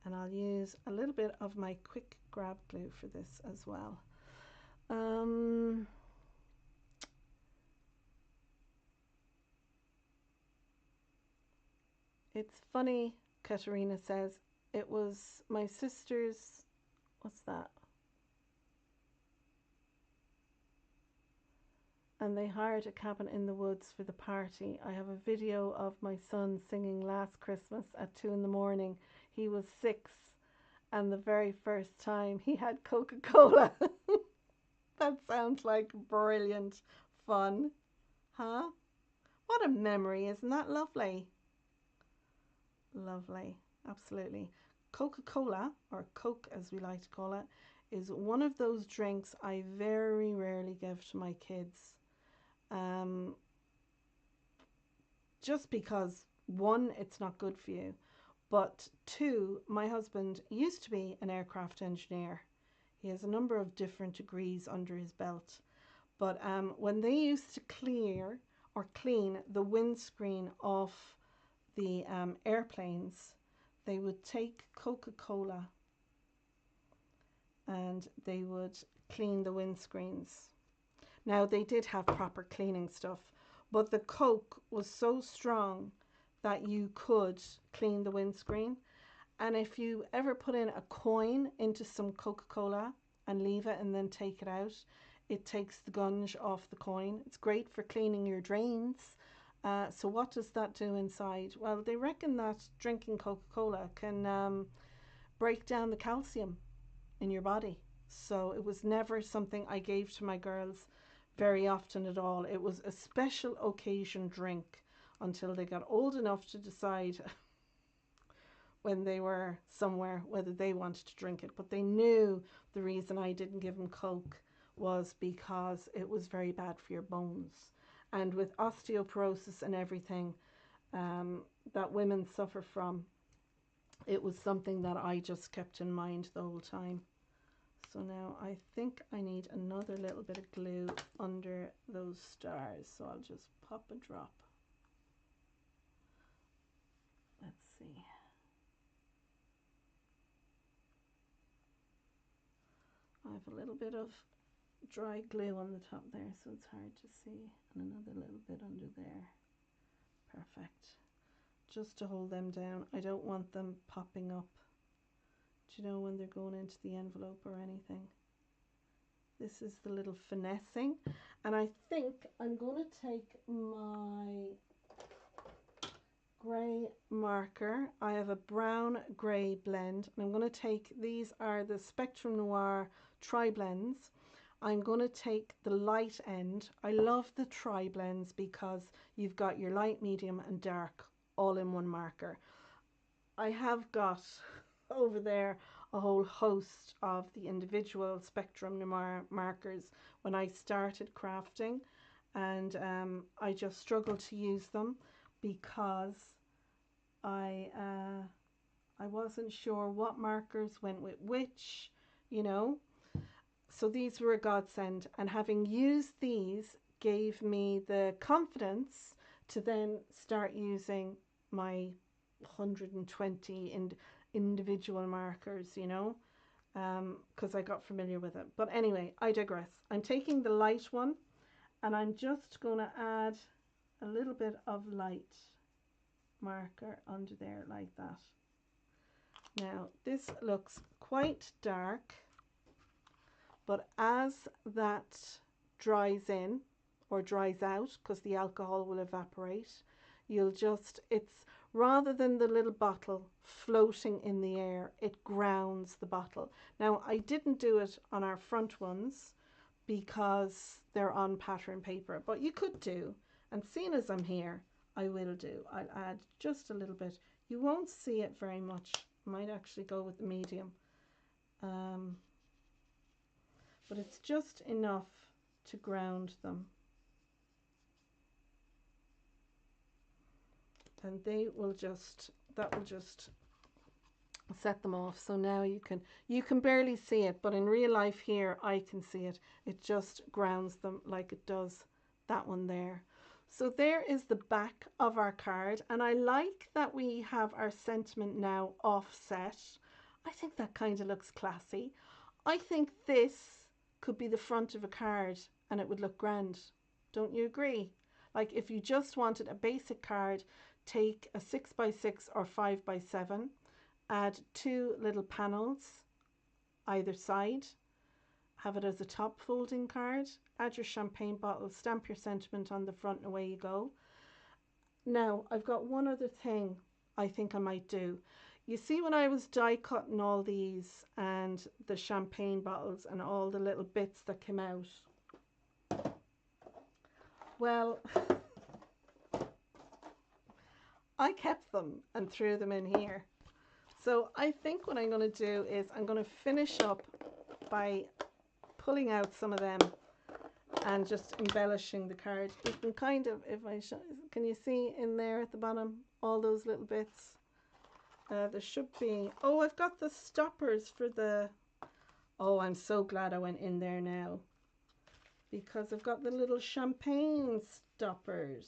S1: And I'll use a little bit of my quick grab glue for this as well. It's funny, Katerina says, it was my sister's, what's that? And they hired a cabin in the woods for the party. I have a video of my son singing Last Christmas at 2 in the morning. He was 6, and the very first time he had Coca-Cola. That sounds like brilliant fun, huh? What a memory, isn't that lovely? Lovely, absolutely. Coca-Cola, or Coke as we like to call it, is one of those drinks I very rarely give to my kids. Just because, one, it's not good for you, but two, my husband used to be an aircraft engineer. He has a number of different degrees under his belt. But when they used to clear or clean the windscreen off the airplanes, they would take Coca-Cola and they would clean the windscreens. Now, they did have proper cleaning stuff, but the Coke was so strong that you could clean the windscreen. And if you ever put in a coin into some Coca-Cola and leave it and then take it out, it takes the gunge off the coin. It's great for cleaning your drains. So what does that do inside? Well, they reckon that drinking Coca-Cola can break down the calcium in your body. So it was never something I gave to my girls very often at all. It was a special occasion drink until they got old enough to decide when they were somewhere whether they wanted to drink it. But they knew the reason I didn't give them Coke was because it was very bad for your bones. And with osteoporosis and everything that women suffer from, it was something that I just kept in mind the whole time. So now I think I need another little bit of glue under those stars. So I'll just pop a drop. Let's see. I have a little bit of dry glue on the top there, so it's hard to see, and another little bit under there. Perfect. Just to hold them down. I don't want them popping up, do you know, when they're going into the envelope or anything. This is the little finessing, and I think I'm going to take my grey marker. I have a brown grey blend, and I'm going to take, these are the Spectrum Noir tri-blends. I'm going to take the light end. I love the tri-blends because you've got your light, medium and dark all in one marker. I have got over there a whole host of the individual Spectrum Noir markers when I started crafting, and I just struggled to use them because I wasn't sure what markers went with which, you know. So these were a godsend, and having used these gave me the confidence to then start using my 120 individual markers, you know, because I got familiar with it. But anyway, I digress. I'm taking the light one, and I'm just going to add a little bit of light marker under there like that. Now this looks quite dark, but as that dries in or dries out, because the alcohol will evaporate, you'll just, it's rather than the little bottle floating in the air, it grounds the bottle. Now I didn't do it on our front ones because they're on pattern paper, but you could do, and seeing as I'm here, I will do. I'll add just a little bit. You won't see it very much. I might actually go with the medium. But it's just enough to ground them. And they will just, that will just set them off. So now you can barely see it, but in real life here I can see it. It just grounds them like it does that one there. So there is the back of our card, and I like that we have our sentiment now offset. I think that kind of looks classy. I think this could be the front of a card and it would look grand. Don't you agree? Like if you just wanted a basic card, take a 6x6 or 5x7, add two little panels either side, have it as a top folding card, add your champagne bottle, stamp your sentiment on the front and away you go. Now, I've got one other thing I think I might do. You see when I was die cutting all these and the champagne bottles and all the little bits that came out? Well, I kept them and threw them in here. So I think what I'm going to do is I'm going to finish up by pulling out some of them and just embellishing the card. You can kind of, if I show, can you see in there at the bottom all those little bits? There should be, oh, I've got the stoppers for the, oh, I'm so glad I went in there now because I've got the little champagne stoppers.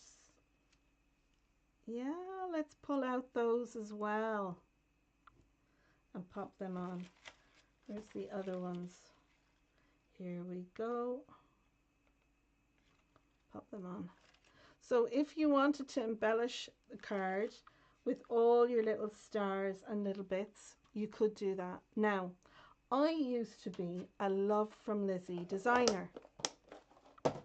S1: Yeah, let's pull out those as well and pop them on. Where's the other ones? Here we go. Pop them on. So if you wanted to embellish the card with all your little stars and little bits, you could do that. Now, I used to be a Love from Lizzie designer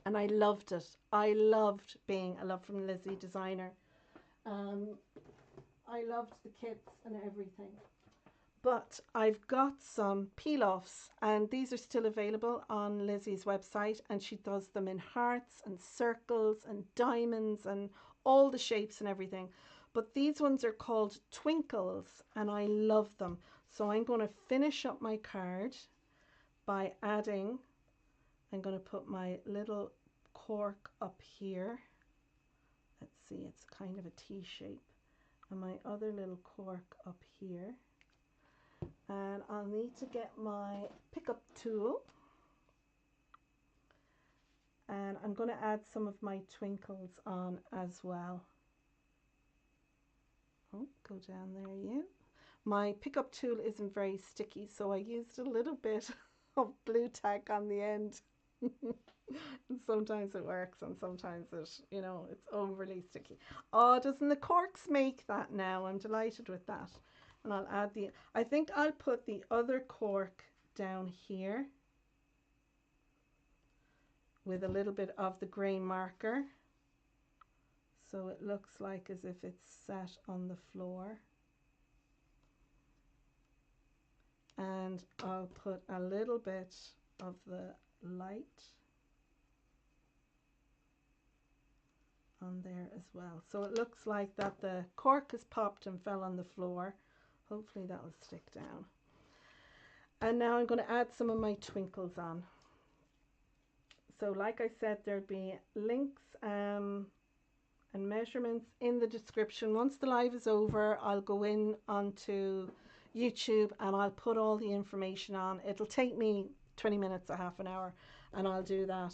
S1: and I loved it. I loved being a Love from Lizzie designer. I loved the kits and everything. But I've got some peel-offs and these are still available on Lizzie's website, and she does them in hearts and circles and diamonds and all the shapes and everything. But these ones are called Twinkles and I love them. So I'm going to finish up my card by adding, I'm going to put my little cork up here. Let's see, it's kind of a T shape. And my other little cork up here. And I'll need to get my pickup tool. And I'm going to add some of my twinkles on as well. Oh, go down there you. My pickup tool isn't very sticky, so I used a little bit of glue tack on the end. And sometimes it works and sometimes it, you know, it's overly sticky. Oh, doesn't the corks make that now? I'm delighted with that. And I'll add the, I think I'll put the other cork down here with a little bit of the grey marker. So it looks like as if it's sat on the floor. And I'll put a little bit of the light on there as well. So it looks like that the cork has popped and fell on the floor. Hopefully that will stick down. And now I'm going to add some of my twinkles on. So like I said, there'd be links and measurements in the description. Once the live is over, I'll go in onto YouTube and I'll put all the information on. It'll take me 20 minutes or half an hour and I'll do that.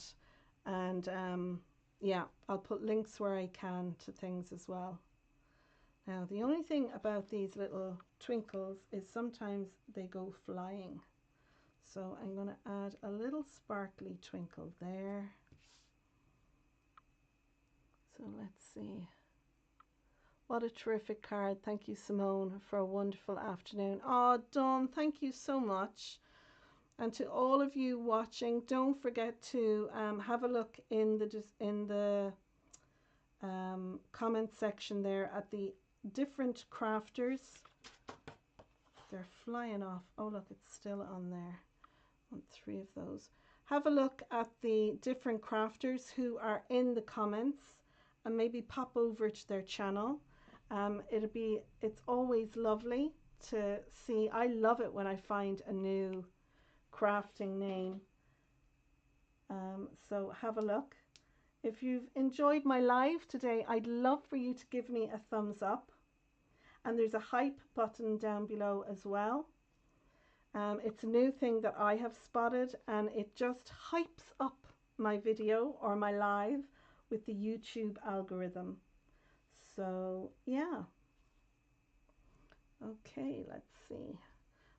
S1: And yeah, I'll put links where I can to things as well. Now the only thing about these little twinkles is sometimes they go flying. So I'm going to add a little sparkly twinkle there. So let's see. What a terrific card. Thank you, Simone, for a wonderful afternoon. Oh, Dawn, thank you so much. And to all of you watching, don't forget to have a look in the comment section there at the different crafters. They're flying off. Oh, look, it's still on there. I want 3 of those. Have a look at the different crafters who are in the comments and maybe pop over to their channel. It's always lovely to see. I love it when I find a new crafting name. So have a look. If you've enjoyed my live today, I'd love for you to give me a thumbs up. And there's a hype button down below as well. It's a new thing that I have spotted and it just hypes up my video or my live with the YouTube algorithm. So yeah. Okay, let's see.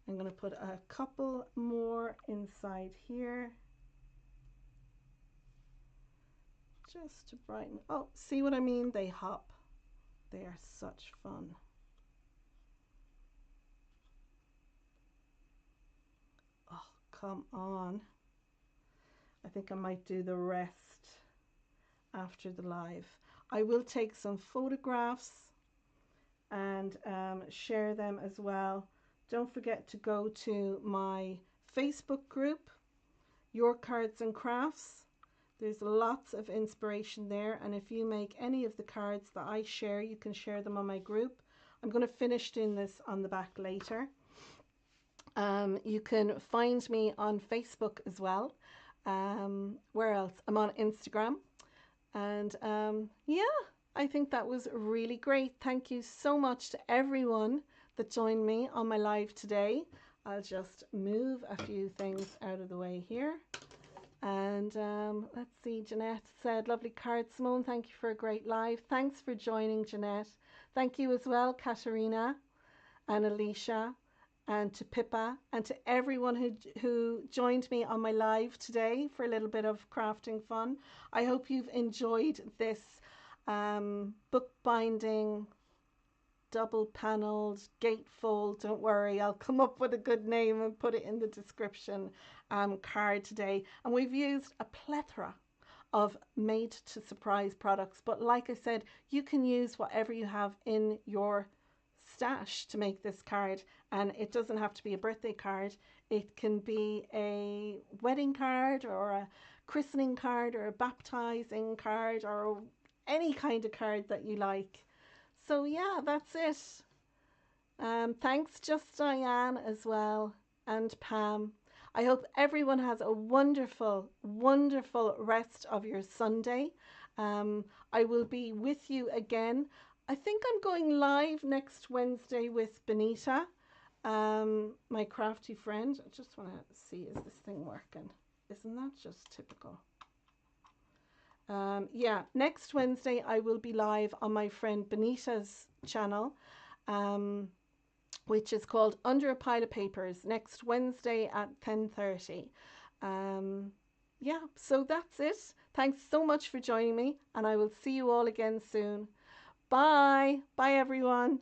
S1: I'm going to put a couple more inside here just to brighten. Oh, see what I mean? They hop. They are such fun. Oh, come on. I think I might do the rest after the live. I will take some photographs and share them as well. Don't forget to go to my Facebook group, Your Cards and Crafts. There's lots of inspiration there, and if you make any of the cards that I share, you can share them on my group. I'm going to finish doing this on the back later. You can find me on Facebook as well. Where else? I'm on Instagram. And yeah, I think that was really great. Thank you so much to everyone that joined me on my live today. I'll just move a few things out of the way here. And let's see, Jeanette said, lovely card, Simone. Thank you for a great live. Thanks for joining, Jeanette. Thank you as well, Katerina and Alicia, and to Pippa, and to everyone who joined me on my live today for a little bit of crafting fun. I hope you've enjoyed this bookbinding, double paneled, gatefold. Don't worry, I'll come up with a good name and put it in the description card today. And we've used a plethora of made to surprise products, but like I said, you can use whatever you have in your stash to make this card, and it doesn't have to be a birthday card. It can be a wedding card or a christening card or a baptizing card or any kind of card that you like. So yeah, that's it. Thanks just Diane as well, and Pam. I hope everyone has a wonderful, wonderful rest of your Sunday. I will be with you again. I think I'm going live next Wednesday with Benita, my crafty friend. I just want to see, is this thing working? Isn't that just typical? Yeah, next Wednesday I will be live on my friend Benita's channel, which is called Under a Pile of Papers, next Wednesday at 10:30. Yeah, so that's it. Thanks so much for joining me, and I will see you all again soon. Bye. Bye, everyone.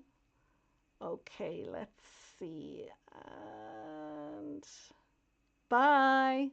S1: Okay, let's see. And bye.